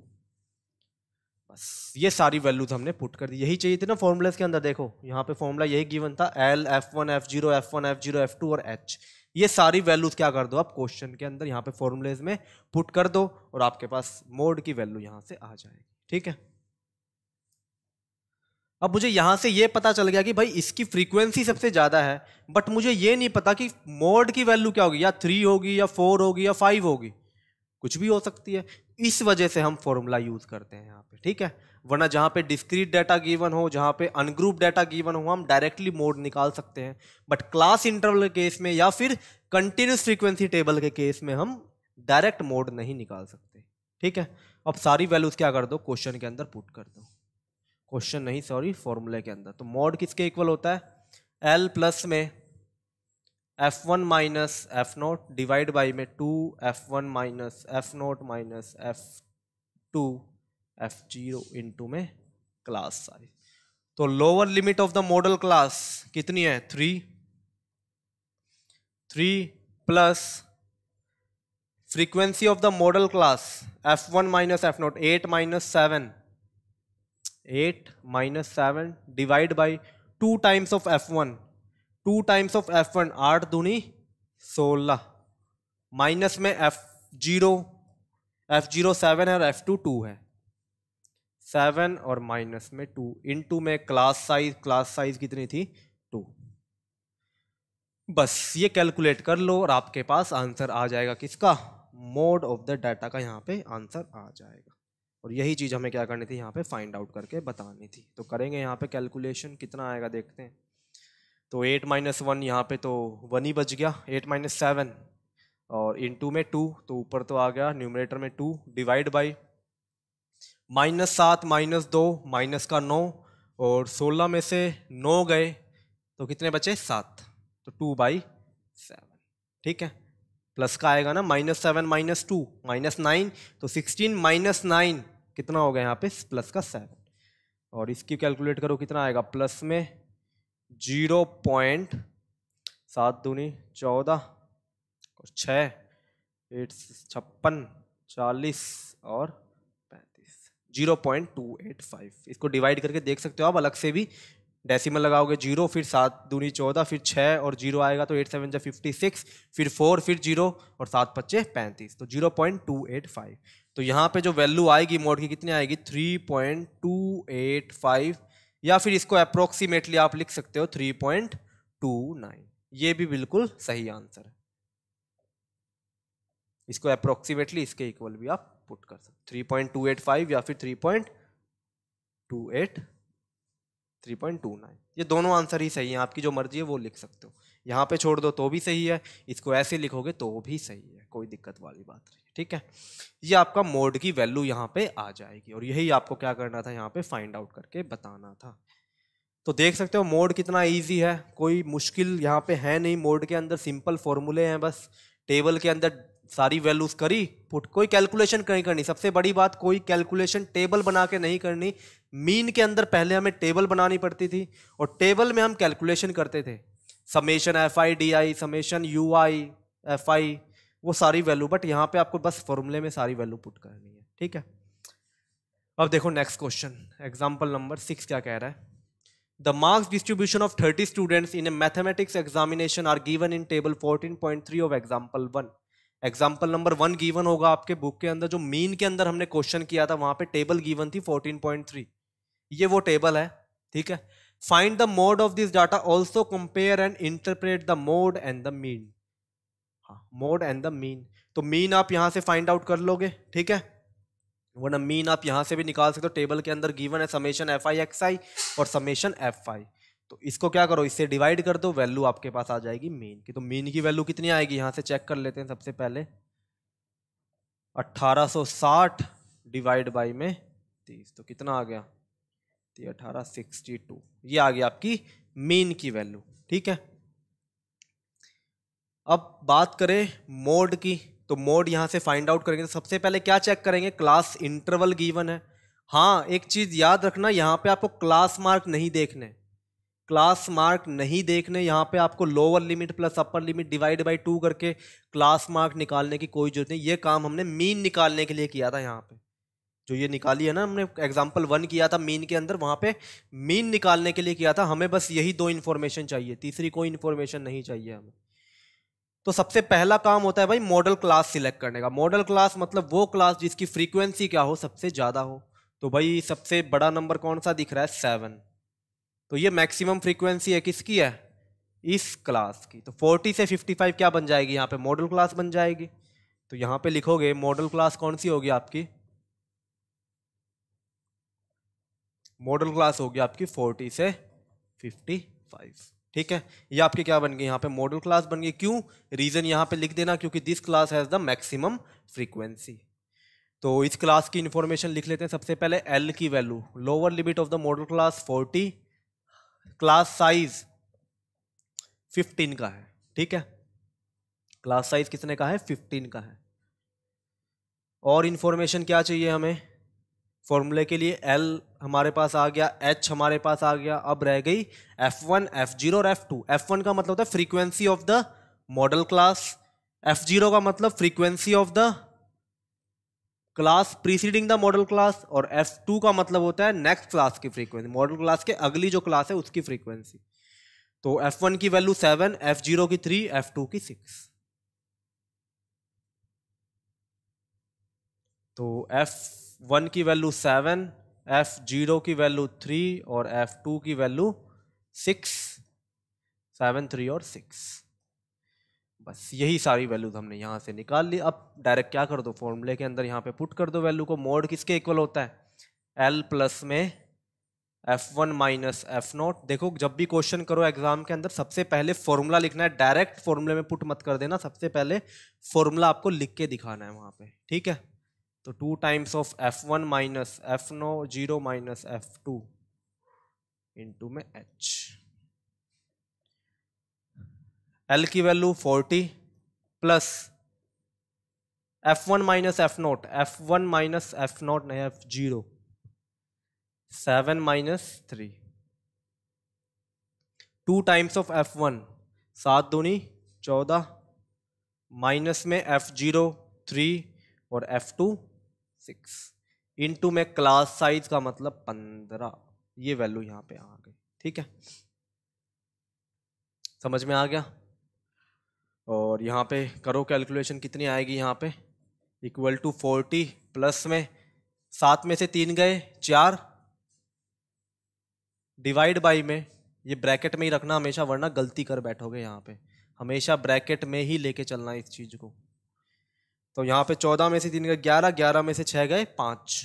बस ये सारी वैल्यूज हमने पुट कर दी, यही चाहिए थी ना फॉर्मूलेस के अंदर। देखो यहाँ पे फॉर्मूला यही गिवन था, L, F1, F0, F1, F0, F2 और H। ये सारी वैल्यूज क्या कर दो आप क्वेश्चन के अंदर यहाँ पे फॉर्मूलेज में पुट कर दो और आपके पास मोड की वैल्यू यहाँ से आ जाएगी। ठीक है, अब मुझे यहां से ये पता चल गया कि भाई इसकी फ्रीक्वेंसी सबसे ज्यादा है, बट मुझे ये नहीं पता कि मोड की वैल्यू क्या होगी, या 3 होगी या 4 होगी या 5 होगी, कुछ भी हो सकती है। इस वजह से हम फॉर्मूला यूज करते हैं यहाँ पे। ठीक है, वरना जहां पे डिस्क्रीट डाटा गिवन हो, जहां पे अनग्रुप डाटा गिवन हो, हम डायरेक्टली मोड निकाल सकते हैं, बट क्लास इंटरवल के केस में या फिर कंटिन्यूस फ्रीक्वेंसी टेबल के केस में हम डायरेक्ट मोड नहीं निकाल सकते। ठीक है, अब सारी वैल्यूज क्या कर दो क्वेश्चन के अंदर पुट कर दो, क्वेश्चन नहीं सॉरी फॉर्मूले के अंदर। तो मोड किसके इक्वल होता है, L प्लस में F1 minus F0 divide by में 2 F1 minus F0 minus F2 F0 into में क्लास साइज। तो lower limit of the model class कितनी है, 3 plus frequency of the model class F1 minus F0 8 minus 7 divide by 2 times of F1, 2 times of F1 8 दूनी 16 minus में F0 7 है और F2 2 है, 7 और माइनस में 2 इंटू में क्लास साइज कितनी थी 2। बस ये कैलकुलेट कर लो और आपके पास आंसर आ जाएगा किसका, मोड ऑफ द डाटा का यहाँ पे आंसर आ जाएगा। और यही चीज़ हमें क्या करनी थी यहाँ पे फाइंड आउट करके बतानी थी। तो करेंगे यहाँ पे कैलकुलेशन, कितना आएगा देखते हैं। तो 8 माइनस 1 यहाँ पे तो 1 ही बच गया, 8 माइनस 7 और इंटू में 2, तो ऊपर तो आ गया न्यूमरेटर में 2 divide by minus 7 minus 2 minus का 9 और 16 में से 9 गए तो कितने बचे 7, तो 2/7। ठीक है, प्लस का आएगा ना -7 माइनस 2 माइनस 9, तो 16 माइनस 9 कितना हो गया यहाँ पे प्लस का 7। और इसकी कैलकुलेट करो कितना आएगा, प्लस में 0.7 दूनी 14 और 6 8 56 40 और 35 0.285। इसको डिवाइड करके देख सकते हो आप अलग से भी, डेसिमल लगाओगे 0 फिर 7 दूनी 14 फिर 6 और 0 आएगा तो 8 7 जा 56 फिर 4 फिर 0 और 7 5 35, तो 0.285। तो यहाँ पे जो वैल्यू आएगी मोड की कितनी आएगी 3.285, या फिर इसको अप्रोक्सीमेटली आप लिख सकते हो 3.29। ये भी बिल्कुल सही आंसर है, इसको अप्रोक्सीमेटली इसके इक्वल भी आप पुट कर सकते 3.285 या फिर 3.29। ये दोनों आंसर ही सही है, आपकी जो मर्जी है वो लिख सकते हो। यहाँ पे छोड़ दो तो भी सही है, इसको ऐसे लिखोगे तो भी सही है, कोई दिक्कत वाली बात नहीं। ठीक है, ये आपका मोड की वैल्यू यहाँ पे आ जाएगी और यही आपको क्या करना था यहाँ पे फाइंड आउट करके बताना था। तो देख सकते हो मोड कितना इजी है, कोई मुश्किल यहाँ पे है नहीं। मोड के अंदर सिंपल फॉर्मूले हैं, बस टेबल के अंदर सारी वैल्यूज करी पुट, कोई कैलकुलेशन नहीं करनी। सबसे बड़ी बात, कोई कैलकुलेशन टेबल बना के नहीं करनी। मीन के अंदर पहले हमें टेबल बनानी पड़ती थी और टेबल में हम कैलकुलेशन करते थे, summation FI DI, summation UI FI, वो सारी वैल्यू। बट यहाँ पे आपको बस फॉर्मूले में सारी वैल्यू पुट करनी है। ठीक है, अब देखो नेक्स्ट क्वेश्चन, एग्जाम्पल नंबर 6 क्या कह रहा है। The marks distribution of 30 students in a mathematics examination are given in table 14.3 of example 1। Example number 1 given होगा आपके बुक के अंदर, जो मीन के अंदर हमने क्वेश्चन किया था वहां पे टेबल गिवन थी 14.3, ये वो टेबल है। ठीक है, find the mode of this data, also compare and interpret the mode and the mean. हाँ, मोड एंड द मीन, तो मीन आप यहां से फाइंड आउट कर लोगे। ठीक है, वरना मीन आप यहां से भी निकाल सकते हो, टेबल के अंदर गिवन है समेशन FI XI और समेशन FI। तो इसको क्या करो, इससे डिवाइड कर दो, वैल्यू आपके पास आ जाएगी मीन की। तो मीन की वैल्यू कितनी आएगी यहां से चेक कर लेते हैं। सबसे पहले 1860 डिवाइड बाई में 30, तो कितना आ गया 1862, ये आ गया आपकी मीन की वैल्यू। ठीक है, अब बात करें मोड की, तो मोड यहां से फाइंड आउट करेंगे। तो सबसे पहले क्या चेक करेंगे, क्लास इंटरवल गिवन है। हाँ, एक चीज याद रखना, यहां पे आपको क्लास मार्क नहीं देखने, क्लास मार्क नहीं देखने। यहाँ पे आपको lower limit plus upper limit divide by 2 करके क्लास मार्क निकालने की कोई जरूरत नहीं। ये काम हमने मीन निकालने के लिए किया था यहाँ पे। जो ये निकाली है ना हमने, एग्जाम्पल 1 किया था मीन के अंदर, वहां पे मीन निकालने के लिए किया था। हमें बस यही 2 इन्फॉर्मेशन चाहिए, तीसरी कोई इन्फॉर्मेशन नहीं चाहिए हमें। तो सबसे पहला काम होता है भाई मॉडल क्लास सिलेक्ट करने का। मॉडल क्लास मतलब वो क्लास जिसकी फ्रीक्वेंसी क्या हो, सबसे ज्यादा हो। तो भाई सबसे बड़ा नंबर कौन सा दिख रहा है, 7। तो ये मैक्सिमम फ्रीक्वेंसी है, किसकी है, इस क्लास की। तो 40 से 55 क्या बन जाएगी यहाँ पे, मॉडल क्लास बन जाएगी। तो यहाँ पे लिखोगे मॉडल क्लास कौन सी होगी आपकी, मॉडल क्लास होगी आपकी 40 से 55। ठीक है, ये आपकी क्या बन गई यहाँ पे, मॉडल क्लास बन गई। क्यों, रीजन यहाँ पे लिख देना, क्योंकि this class has the maximum frequency. तो इस क्लास की इंफॉर्मेशन लिख लेते हैं। सबसे पहले एल की value, lower limit of the model class 40, class size 15 का है। ठीक है, क्लास साइज कितने का है, 15 का है। और इंफॉर्मेशन क्या चाहिए हमें, फॉर्मूले के लिए L हमारे पास आ गया, H हमारे पास आ गया। अब रह गई F1, F0 और F2। F1 का मतलब होता है frequency of the model class, F0 का मतलब frequency of the class preceding the model class, और F2 का मतलब होता है नेक्स्ट क्लास की फ्रीक्वेंसी, मॉडल क्लास के अगली जो क्लास है उसकी फ्रीक्वेंसी। तो F1 की वैल्यू 7, F0 की 3, F2 की 6। तो F1 की वैल्यू 7, F0 की वैल्यू 3 और F2 की वैल्यू 6, 7, 3 और 6। बस यही सारी वैल्यूज हमने यहां से निकाल ली। अब डायरेक्ट क्या कर दो, फॉर्मूले के अंदर यहाँ पे पुट कर दो वैल्यू को। मोड किसके इक्वल होता है, L प्लस में F1 माइनस F0। देखो जब भी क्वेश्चन करो एग्जाम के अंदर, सबसे पहले फॉर्मूला लिखना है, डायरेक्ट फॉर्मूले में पुट मत कर देना, सबसे पहले फॉर्मूला आपको लिख के दिखाना है वहां पे। ठीक है, तो 2 times of F1 minus F0 minus F2 into में H। L की value 40 plus F1 minus F0, F1 minus F0 नहीं, F0, 7 minus 3। 2 times of F1, 7 दूनी 14, माइनस में F0 3 और F2 6, इनटू में क्लास साइज का मतलब 15। ये वैल्यू यहां पे आ गई। ठीक है, समझ में आ गया। और यहाँ पे करो कैलकुलेशन, कितनी आएगी यहाँ पे, इक्वल टू 40 प्लस में 7 में से 3 गए 4, डिवाइड बाई में, ये ब्रैकेट में ही रखना हमेशा वरना गलती कर बैठोगे। यहाँ पे हमेशा ब्रैकेट में ही लेके चलना है इस चीज को। तो यहाँ पे 14 में से 3 गए 11, 11 में से 6 गए 5,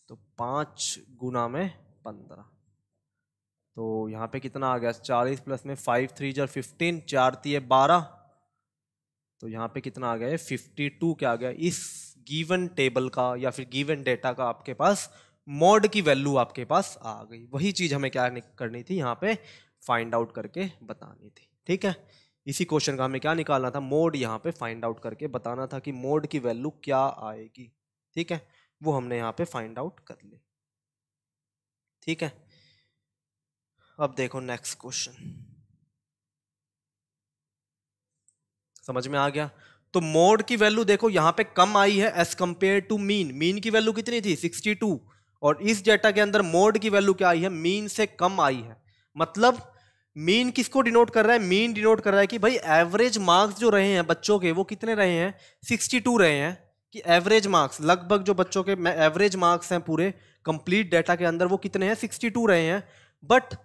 तो 5 गुना में 15। तो यहाँ पे कितना आ गया, 40 प्लस में 5 3 जार 15, 4 3 12, तो यहाँ पे कितना आ गया, 52 क्या आ गया। इस गिवन टेबल का या फिर गिवन डेटा का आपके पास मॉड की वैल्यू आपके पास आ गई। वही चीज हमें क्या करनी थी, यहाँ पे फाइंड आउट करके बतानी थी। ठीक है, इसी क्वेश्चन का हमें क्या निकालना था, मोड यहाँ पे फाइंड आउट करके बताना था कि मोड की वैल्यू क्या आएगी। ठीक है, वो हमने यहाँ पे फाइंड आउट कर ली। ठीक है, अब देखो नेक्स्ट क्वेश्चन, समझ में आ गया। तो मोड की वैल्यू देखो यहाँ पे कम आई है as compare to mean. Mean की वैल्यू कितनी थी, 62, और इस डेटा के अंदर मोड की वैल्यू क्या आई है, मीन से कम आई है। मतलब मीन किसको डिनोट कर रहा है, मीन डिनोट कर रहा है कि भाई एवरेज मार्क्स जो रहे हैं बच्चों के वो कितने रहे हैं, 62 रहे हैं। कि एवरेज मार्क्स लगभग जो बच्चों के एवरेज मार्क्स हैं पूरे कंप्लीट डेटा के अंदर वो कितने हैं, 62 रहे हैं। बट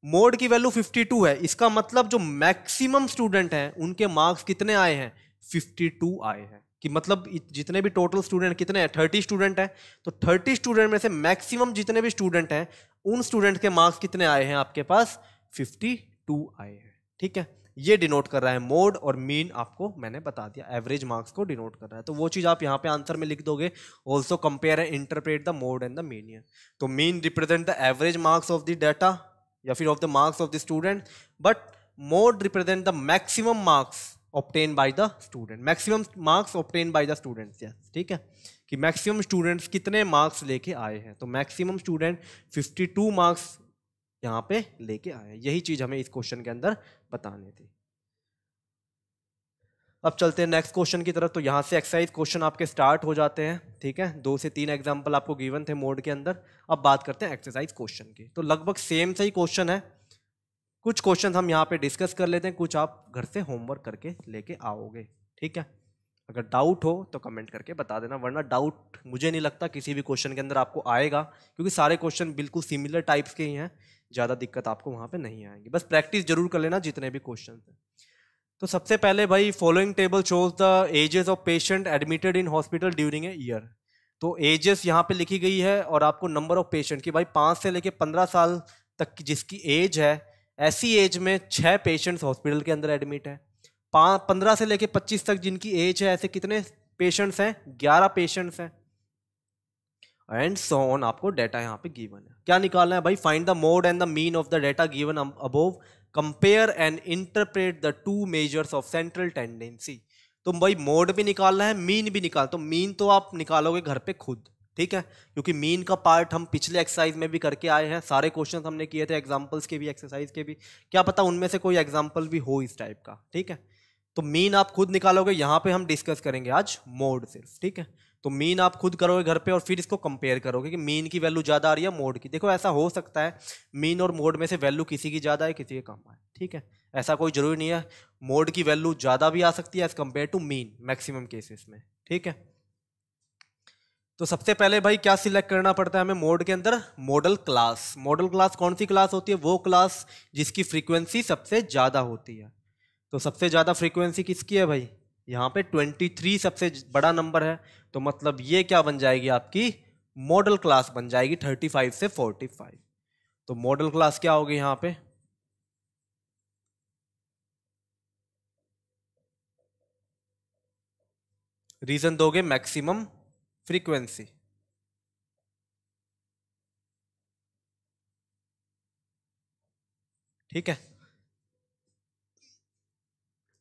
मोड की वैल्यू 52 है, इसका मतलब जो मैक्सिमम स्टूडेंट हैं उनके मार्क्स कितने आए हैं, 52 आए हैं। कि मतलब जितने भी टोटल स्टूडेंट कितने हैं, 30 स्टूडेंट हैं। तो 30 स्टूडेंट में से मैक्सिमम जितने भी स्टूडेंट हैं उन स्टूडेंट के मार्क्स कितने आए हैं आपके पास, 52 आए हैं। ठीक है, ये डिनोट कर रहा है मोड, और मीन आपको मैंने बता दिया एवरेज मार्क्स को डिनोट कर रहा है। तो वो चीज आप यहाँ पे आंसर में लिख दोगे, also compare and interpret the mode and the mean. तो mean represent the average marks of the data या फिर of the marks of the student, but mode represent the maximum marks obtain by the student, maximum marks obtain by the students. Yes, ठीक है, कि maximum students कितने marks लेके आए हैं। तो मैक्सिमम स्टूडेंट 52 मार्क्स यहाँ पे लेके आए हैं। यही चीज हमें इस क्वेश्चन के अंदर बतानी थी। अब चलते हैं नेक्स्ट क्वेश्चन की तरफ। तो यहाँ से एक्सरसाइज क्वेश्चन आपके स्टार्ट हो जाते हैं, ठीक है। 2 से 3 एग्जांपल आपको गिवन थे मोड के अंदर। अब बात करते हैं एक्सरसाइज क्वेश्चन की। तो लगभग सेम से ही क्वेश्चन है, कुछ क्वेश्चन हम यहाँ पे डिस्कस कर लेते हैं, कुछ आप घर से होमवर्क करके लेके आओगे, ठीक है। अगर डाउट हो तो कमेंट करके बता देना, वरना डाउट मुझे नहीं लगता किसी भी क्वेश्चन के अंदर आपको आएगा, क्योंकि सारे क्वेश्चन बिल्कुल सिमिलर टाइप्स के ही हैं। ज़्यादा दिक्कत आपको वहाँ पे नहीं आएगी, बस प्रैक्टिस जरूर कर लेना जितने भी क्वेश्चन हैं। तो सबसे पहले भाई, following table shows the ages of patient admitted in hospital during a year. तो एजेस यहाँ पे लिखी गई है और आपको नंबर ऑफ पेशेंट की, भाई 5 से लेके 15 साल तक की जिसकी एज है, ऐसी एज में 6 पेशेंट्स हॉस्पिटल के अंदर एडमिट है। 15 से लेके 25 तक जिनकी एज है, ऐसे कितने पेशेंट्स हैं? 11 पेशेंट्स हैं। एंड सो ऑन, आपको डाटा यहाँ पे गिवन है। क्या निकालना है भाई? Find the mode and the mean of the data given above, compare and interpret the two measures of central tendency. तो भाई मोड भी निकालना है, मीन भी निकालना। तो मीन तो आप निकालोगे घर पे खुद, ठीक है, क्योंकि मीन का पार्ट हम पिछले एक्सरसाइज में भी करके आए हैं। सारे क्वेश्चन हमने किए थे, एग्जाम्पल्स के भी, एक्सरसाइज के भी। क्या पता उनमें से कोई एग्जाम्पल भी हो इस टाइप का, ठीक है। तो मीन आप खुद निकालोगे, यहाँ पे हम डिस्कस करेंगे आज मोड सिर्फ, ठीक है। तो मीन आप खुद करोगे घर पे और फिर इसको कंपेयर करोगे कि मीन की वैल्यू ज़्यादा आ रही है मोड की। देखो ऐसा हो सकता है मीन और मोड में से वैल्यू किसी की ज़्यादा है किसी की कम है, ठीक है। ऐसा कोई जरूरी नहीं है, मोड की वैल्यू ज़्यादा भी आ सकती है as compare to mean maximum cases में, ठीक है। तो सबसे पहले भाई क्या सिलेक्ट करना पड़ता है हमें मोड के अंदर? Model class. मॉडल क्लास कौन सी क्लास होती है? वो क्लास जिसकी फ्रीक्वेंसी सबसे ज़्यादा होती है। तो सबसे ज़्यादा फ्रीक्वेंसी किसकी है भाई? यहाँ पे 23 सबसे बड़ा नंबर है, तो मतलब ये क्या बन जाएगी आपकी? मॉडल क्लास बन जाएगी 35 से 45। तो मॉडल क्लास क्या होगी यहाँ पे? रीजन दोगे मैक्सिमम फ्रीक्वेंसी, ठीक है।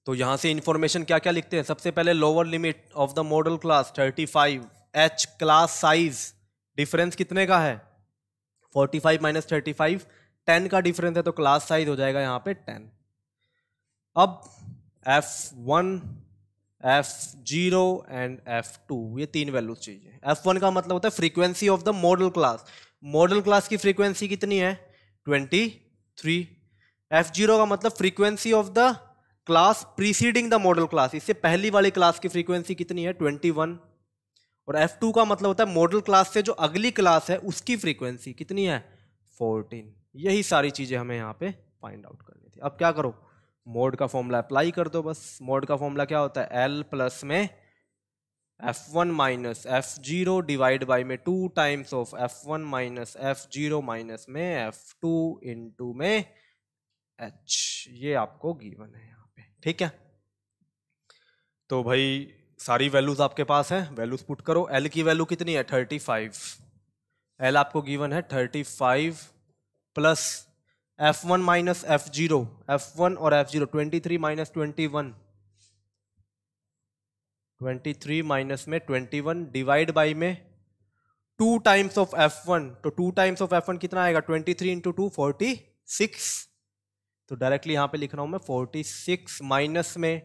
तो यहां से इंफॉर्मेशन क्या क्या लिखते हैं? सबसे पहले lower limit of the model class 35, H class size difference कितने का है? 45 माइनस 35 10 का डिफरेंस है, तो क्लास साइज हो जाएगा यहाँ पे 10। अब F1, F0 एंड F2, ये 3 वैल्यूज चाहिए। F1 का मतलब होता है frequency of the model class. Model class की फ्रीक्वेंसी कितनी है? 23। F0 का मतलब frequency of the class preceding the model class, इससे पहली वाली क्लास की फ्रीक्वेंसी कितनी है? 21। और F2 का मतलब होता है मॉडल क्लास से जो अगली क्लास है उसकी फ्रीक्वेंसी कितनी है? 14। यही सारी चीजें हमें यहाँ पे फाइंड आउट करनी थी। अब क्या करो? मोड का फॉर्मूला अप्लाई कर दो बस। मोड का फॉर्मूला क्या होता है? L प्लस में F1 minus F0 divide by में 2 times of F1 minus F0 minus में F2 इंटू में H। ये आपको गिवन है यहाँ पे, ठीक है। तो भाई सारी वैल्यूज आपके पास हैं, वैल्यूज पुट करो। L की वैल्यू कितनी है? 35। L आपको गिवन है 35 plus F1 minus F0, F1 और F0 23 माइनस 21, 23 माइनस में 21 डिवाइड बाई में 2 टाइम्स ऑफ F1। तो 2 टाइम्स ऑफ F1 कितना आएगा? 23 इंटू 2 46। तो डायरेक्टली यहां पे लिख रहा हूं मैं 46 माइनस में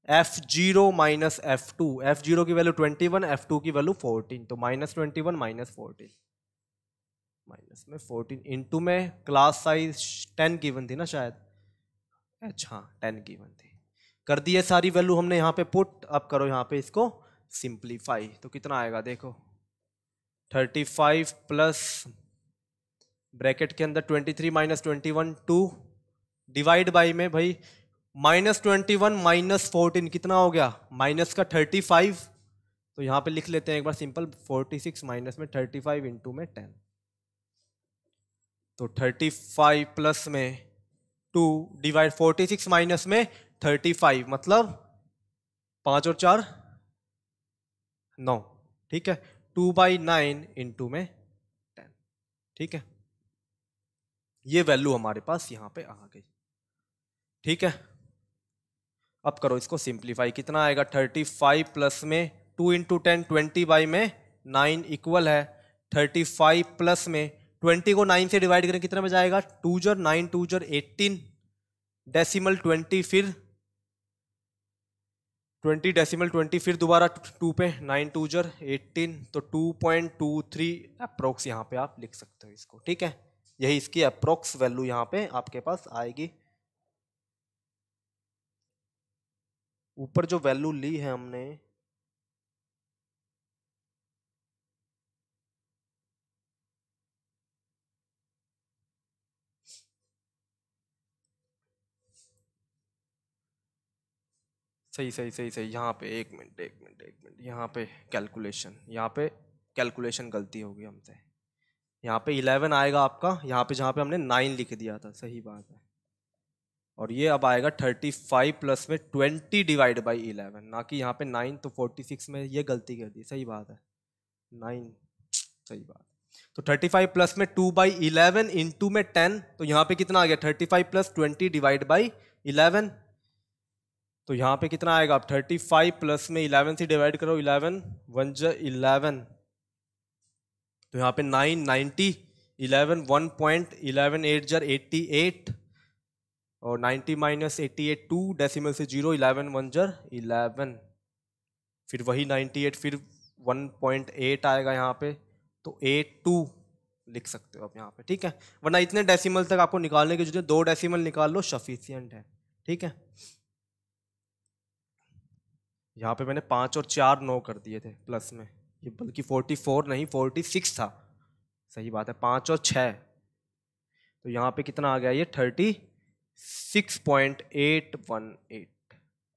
F0 माइनस F2। F0 की वैल्यू 21, F2 की वैल्यू 14, तो माइनस 21 माइनस 14, माइनस में 14 इंटू में क्लास साइज 10 गिवन थी ना शायद? अच्छा 10 गिवन थी। कर दिए सारी वैल्यू हमने यहाँ पे पुट। अब करो यहाँ पे इसको सिंप्लीफाई, तो कितना आएगा देखो? 35 प्लस ब्रैकेट के अंदर 23 माइनस 21 2 डिवाइड बाई में भाई माइनस 21 माइनस 14 कितना हो गया? माइनस का 35। तो यहाँ पे लिख लेते हैं एक बार सिंपल, 46 माइनस में 35 इंटू में 10। तो 35 प्लस में 2 डिवाइड 46 माइनस में 35 मतलब 5 और 4 9, ठीक है। 2/9 इंटू में 10, ठीक है। ये वैल्यू हमारे पास यहाँ पे आ गई, ठीक है। अब करो इसको सिंप्लीफाई, कितना आएगा? 35 प्लस में 2 इंटू 10 20 बाई में 9 इक्वल है 35 प्लस में 20 को 9 से डिवाइड करें कितना में जाएगा? 2 जर 9 2 जर 18 डेसिमल 20 फिर 20 डेसिमल 20, फिर दोबारा 2 पे 9 2 जर 18, तो 2.23 अप्रोक्स यहाँ पे आप लिख सकते हो इसको, ठीक है। यही इसकी अप्रोक्स वैल्यू यहाँ पे आपके पास आएगी। ऊपर जो वैल्यू ली है हमने, सही सही सही सही, यहाँ पे एक मिनट, यहाँ पे कैलकुलेशन गलती होगी हमसे। यहाँ पे 11 आएगा आपका, यहाँ पे जहाँ पे हमने 9 लिख दिया था, सही बात है। और ये अब आएगा 35 प्लस में 20 डिवाइड बाई 11, ना कि यहाँ पे 9, तो 46 में ये गलती कर दी, सही बात है 9, सही बात। तो 35 प्लस में 2/11 इंटू में 10, तो यहाँ पे कितना आ गया 35 प्लस 20 डिवाइड बाई 11, तो यहाँ पे कितना आएगा, आप 35 प्लस में 11 से डिवाइड करो, 11 1 जा 11, तो यहाँ पे 9 90, 11 1.11 8 जार 88, और 90 माइनस 88 2, डेसिमल से 0, 11 1 जार 11, फिर वही 98, फिर 1.8 आएगा यहाँ पे, तो 82 लिख सकते हो आप यहाँ पे, ठीक है। वरना इतने डेसिमल तक आपको निकालने की जरूरत, 2 डेसिमल निकाल लो सफिशियंट है, ठीक है। यहाँ पे मैंने 5 और 4 9 कर दिए थे प्लस में, ये बल्कि 44 नहीं 46 था, सही बात है, 5 और 6, तो यहाँ पे कितना आ गया, ये 36.818,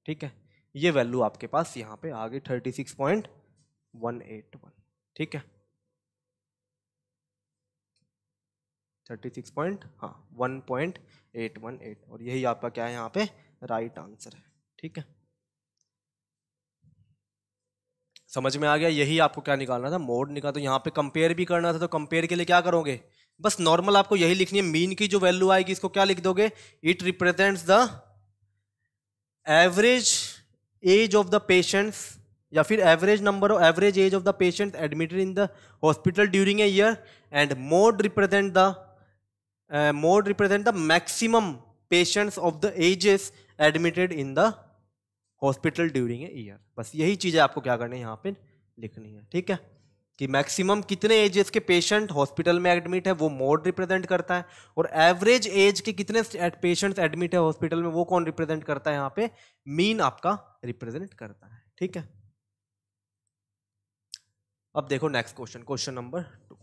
ठीक है। ये वैल्यू आपके पास यहाँ पे आ गई 36.181, ठीक है, 1.818, और यही आपका क्या है यहाँ पे राइट आंसर है, ठीक है। समझ में आ गया, यही आपको क्या निकालना था, मोड निकाल। तो यहाँ पे कंपेयर भी करना था, तो कंपेयर के लिए क्या करोगे, बस नॉर्मल आपको यही लिखनी है, मीन की जो वैल्यू आएगी इसको क्या लिख दोगे, it represents the average age of the patients, या फिर average age of the patient admitted in the hospital during a year, and mode represent the maximum patients of the ages admitted in the hospital during a year. बस यही चीजें आपको क्या करनी है यहाँ पे लिखनी है, ठीक है, कि मैक्सिमम कितने एजेस के पेशेंट हॉस्पिटल में एडमिट है वो मोड रिप्रेजेंट करता है, और एवरेज एज के कितने पेशेंट्स एडमिट है हॉस्पिटल में वो कौन रिप्रेजेंट करता है, यहाँ पे मीन आपका रिप्रेजेंट करता है, ठीक है। अब देखो नेक्स्ट क्वेश्चन, क्वेश्चन नंबर 2।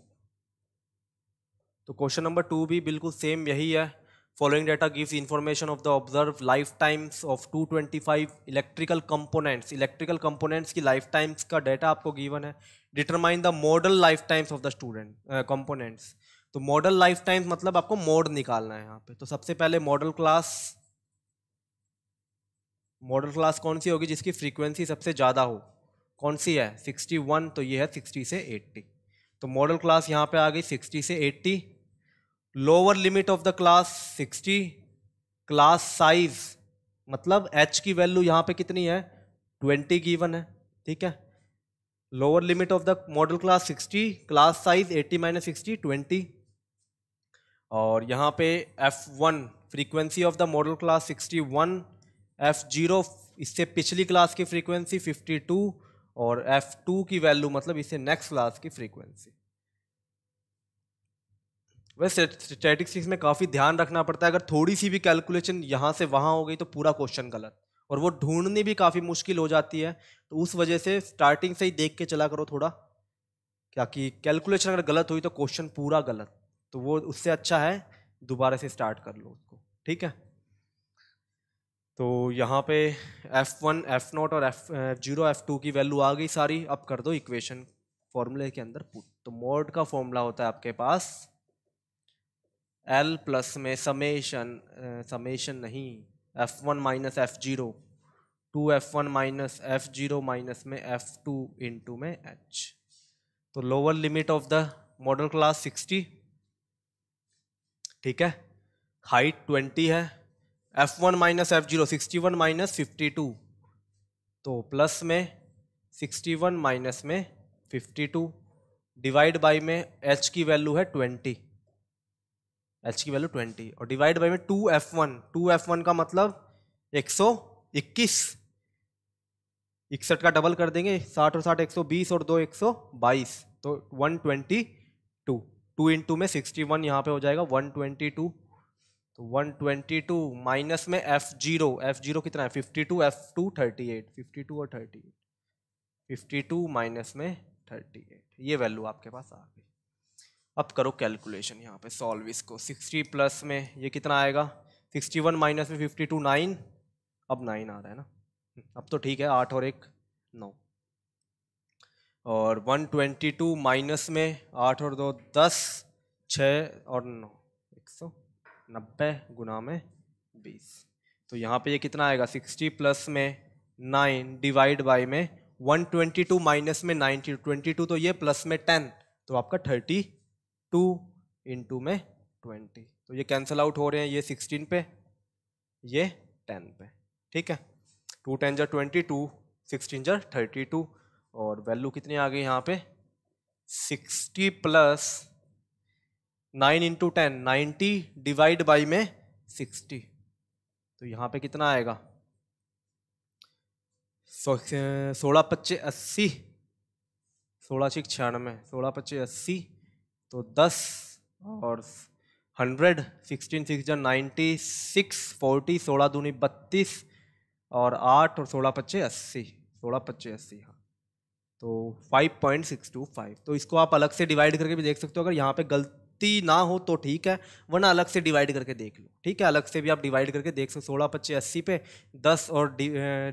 तो क्वेश्चन नंबर 2 भी बिल्कुल सेम यही है। Following data gives information of the observed lifetimes of 225 electrical components. Electrical components की लाइफ टाइम्स का डाटा आपको गिवन है। Determine the model life times of the student components. तो मॉडल लाइफ टाइम्स मतलब आपको मोड निकालना है यहाँ पे। तो सबसे पहले मॉडल क्लास कौन सी होगी जिसकी फ्रीक्वेंसी सबसे ज़्यादा हो, कौन सी है 61, तो ये है 60 से 80। तो मॉडल क्लास यहाँ पे आ गई 60 से 80। Lower limit of the class 60, class size मतलब h की वैल्यू यहाँ पे कितनी है 20 गिवन है, ठीक है। Lower limit of the model class 60, class size 80 minus 60 20, और यहाँ पे f1 frequency of the model class 61, f0 इससे पिछली क्लास की फ्रीक्वेंसी 52, और f2 की वैल्यू मतलब इससे नेक्स्ट क्लास की फ्रीक्वेंसी। वैसे स्टैटिस्टिक्स में काफ़ी ध्यान रखना पड़ता है, अगर थोड़ी सी भी कैलकुलेशन यहाँ से वहाँ हो गई तो पूरा क्वेश्चन गलत, और वो ढूंढनी भी काफ़ी मुश्किल हो जाती है। तो उस वजह से स्टार्टिंग से ही देख के चला करो थोड़ा, क्या कि कैलकुलेशन अगर गलत हुई तो क्वेश्चन पूरा गलत, तो वो उससे अच्छा है दोबारा से स्टार्ट कर लो उसको, ठीक है। तो यहाँ पे F1 F0 और F0 F2 की वैल्यू आ गई सारी। अब कर दो इक्वेशन फॉर्मूले के अंदर पुट। तो मोड का फॉर्मूला होता है आपके पास L प्लस में समेशन नहीं F1 minus F0, 2F1 minus F0 minus में F2 इंटू में H। तो lower limit of the model class 60, ठीक है, हाइट 20 है, F1 माइनस F0 61 माइनस 52, तो प्लस में 61 माइनस में 52 डिवाइड बाई में H की वैल्यू है 20, H की वैल्यू 20, और डिवाइड बाई में 2F1 का मतलब 121, 61 का डबल कर देंगे, 60 और 60 120 और 2 122, तो 122। 2 इंटू में 61 यहाँ पे हो जाएगा 122। तो 122 माइनस में F0 कितना है 52, F2 38, 52 और 38, 52 माइनस में 38, ये वैल्यू आपके पास आ गई। अब करो कैलकुलेशन यहाँ पे सॉल्व इसको। 60 प्लस में ये कितना आएगा, 61 माइनस में 52 9, अब 9 आ रहा है ना, अब तो ठीक है, 8 और 1 9, और 122 माइनस में 8 और 2 10, 6 और 9 190 गुना में 20। तो यहाँ पे ये कितना आएगा 60 प्लस में 9 डिवाइड बाई में 122 माइनस में 90, 22 तो ये प्लस में 10, तो आपका 32 इंटू में 20, तो ये कैंसिल आउट हो रहे हैं, ये 16 पे ये 10 पे, ठीक है। 2 10 जा 22, 16 जा 32, और वैल्यू कितनी आ गई यहाँ पे 60 प्लस 9 इंटू 10 90 डिवाइड बाई में 60, तो यहाँ पे कितना आएगा 16 25 80, 16 6 96, 16 25 80, तो 10 और 100, 16 6 जा 96, 40, 16 दूनी 32, और 8 और 16 25 80, 16 25 80, हाँ, तो 5.625। तो इसको आप अलग से डिवाइड करके भी देख सकते हो, अगर यहाँ पे गलती ना हो तो ठीक है, वरना अलग से डिवाइड करके देख लो, ठीक है, अलग से भी आप डिवाइड करके देख सकते। 16 25 80 पे 10 और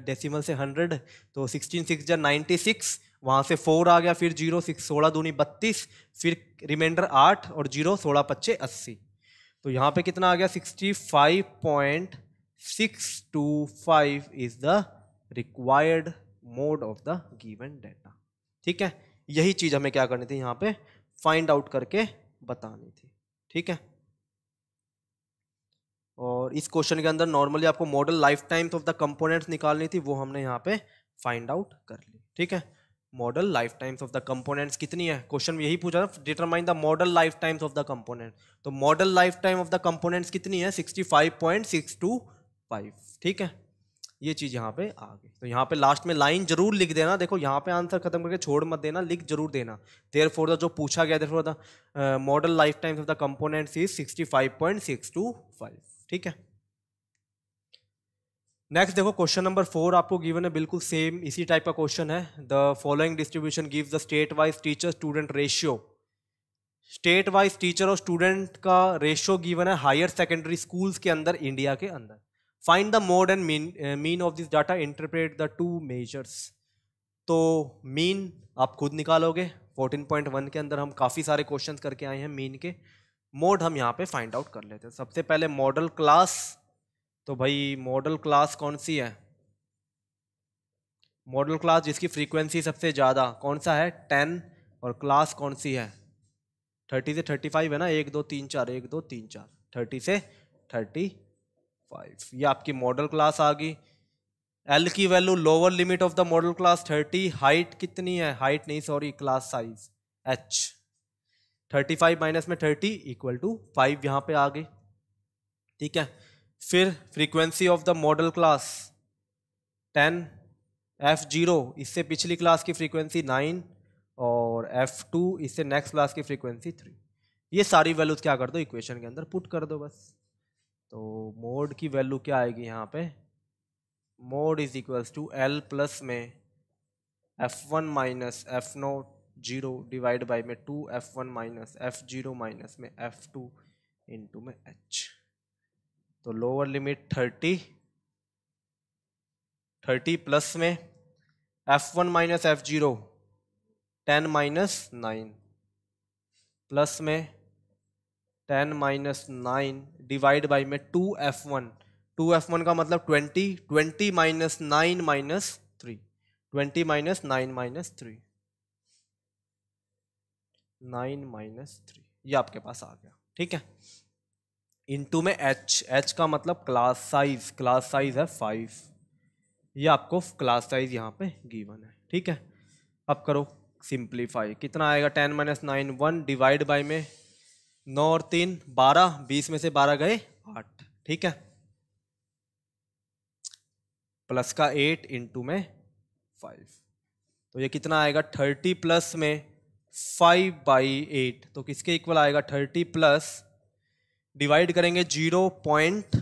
डेसिमल से 100, तो 16 6 जा 96, वहाँ से 4 आ गया, फिर 0 6 16 दूनी 32, फिर रिमाइंडर 8 और 0 16 25 80, तो यहाँ पे कितना आ गया 65.625 is the required mode of the given data, ठीक है। यही चीज हमें क्या करनी थी यहाँ पे फाइंड आउट करके बतानी थी, ठीक है। और इस क्वेश्चन के अंदर नॉर्मली आपको model life times of the components निकालनी थी, वो हमने यहाँ पे फाइंड आउट कर ली, ठीक है। Model life times of the components कितनी है, क्वेश्चन में यही पूछा था, determine the model life times of the component, तो model life time of the components कितनी है 65.625, ठीक है। ये चीज यहाँ पे आ गई, तो यहाँ पे लास्ट में लाइन जरूर लिख देना, देखो यहाँ पे आंसर खत्म करके छोड़ मत देना, लिख जरूर देना, देयरफॉर द जो पूछा गया therefore the model life times of the components is 65.625, ठीक है। नेक्स्ट देखो क्वेश्चन नंबर 4 आपको गिवन है, बिल्कुल सेम इसी टाइप का क्वेश्चन है। The following distribution gives the state wise teacher student ratio, state wise teacher और स्टूडेंट का रेशियो गिवन है हायर सेकेंडरी स्कूल्स के अंदर इंडिया के अंदर। Find the mode and mean of this data, interpret the two measures. तो mean आप खुद निकालोगे, 14.1 के अंदर हम काफी सारे क्वेश्चंस करके आए हैं मीन के। मोड हम यहाँ पे फाइंड आउट कर लेते हैं। सबसे पहले मॉडल क्लास, तो भाई मॉडल क्लास कौन सी है, मॉडल क्लास जिसकी फ्रीक्वेंसी सबसे ज्यादा कौन सा है 10, और क्लास कौन सी है 30 से 35 है ना, 1 2 3 4 1 2 3 4, 30 से 35, ये आपकी मॉडल क्लास आ गई। एल की value lower limit of the model class 30, height कितनी है, हाइट नहीं sorry class size h, 35 minus में 30 इक्वल टू 5 यहाँ पे आ गई, ठीक है। फिर frequency of the model class 10, F0 इससे पिछली क्लास की फ्रीक्वेंसी 9, और F2 इससे नेक्स्ट क्लास की फ्रीक्वेंसी 3। ये सारी वैल्यूज क्या कर दो इक्वेशन के अंदर पुट कर दो बस। तो मोड की वैल्यू क्या आएगी यहाँ पे, mode is equals to L plus में F1 minus F0 0 divide by में 2 F1 माइनस F0 माइनस में F2 इंटू में H। तो लोअर लिमिट 30 प्लस में F1 minus F0 10 minus 9 plus में 10 माइनस 9 डिवाइड बाई में 2F1 का मतलब 20 minus 9 minus 3, 20 minus 9 minus 3, 9 minus 3, ये आपके पास आ गया, ठीक है। इनटू में H का मतलब क्लास साइज है 5, ये आपको क्लास साइज यहाँ पे गिवन है, ठीक है। अब करो सिंप्लीफाई, कितना आएगा 10 माइनस 9 1 डिवाइड बाई में 9 और 3 12, 20 में से 12 गए 8, ठीक है। प्लस का 8 इंटू में 5। तो ये कितना आएगा 30 प्लस में 5/8, तो किसके इक्वल आएगा 30 प्लस डिवाइड करेंगे 0 पॉइंट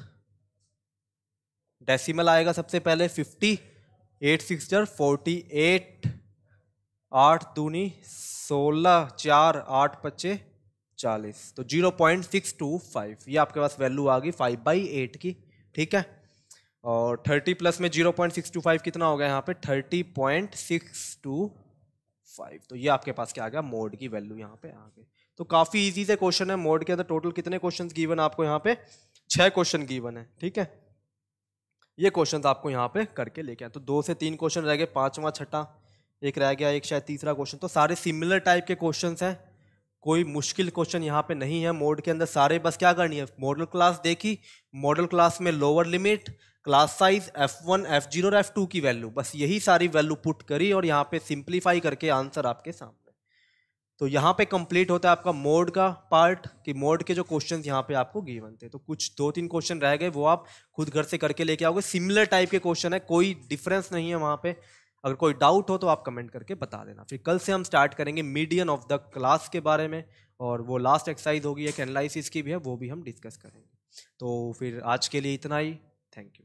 डेसिमल आएगा सबसे पहले 50, 8 6 48, 8 दूनी 16, 4 8 पच्चे 40, तो 0.625 ये आपके पास वैल्यू आ गई 5/8 की। ठीक है, और 30 प्लस में 0.625 कितना हो गया यहाँ पे 30.625, तो ये आपके पास क्या आ गया मोड की वैल्यू यहाँ पे आ गई। तो काफी इजी से क्वेश्चन है। मोड के अंदर टोटल कितने क्वेश्चंस गिवन आपको यहाँ पे 6 क्वेश्चन गिवन है। ठीक है, ये क्वेश्चंस आपको यहाँ पे करके लेके आए। तो 2 से 3 क्वेश्चन रह गए, पांचवा छठा एक रह गया, एक शायद तीसरा क्वेश्चन। तो सारे सिमिलर टाइप के क्वेश्चंस हैं, कोई मुश्किल क्वेश्चन यहाँ पे नहीं है मोड के अंदर। सारे बस क्या करनी है, मॉडल क्लास देखी, मॉडल क्लास में lower limit, class size, F1 F0 और F2 की वैल्यू, बस यही सारी वैल्यू पुट करी और यहाँ पे सिंप्लीफाई करके आंसर आपके सामने। तो यहाँ पे कंप्लीट होता है आपका मोड का पार्ट, कि मोड के जो क्वेश्चंस यहाँ पे आपको गिवन थे। तो कुछ 2-3 क्वेश्चन रह गए, वो आप खुद घर से करके लेके आओगे। सिमिलर टाइप के क्वेश्चन है, कोई डिफरेंस नहीं है वहाँ पे। अगर कोई डाउट हो तो आप कमेंट करके बता देना। फिर कल से हम स्टार्ट करेंगे मीडियन ऑफ द क्लास के बारे में, और वो लास्ट एक्सरसाइज होगी एक एनालिसिस की भी है, वो भी हम डिस्कस करेंगे। तो फिर आज के लिए इतना ही, थैंक यू।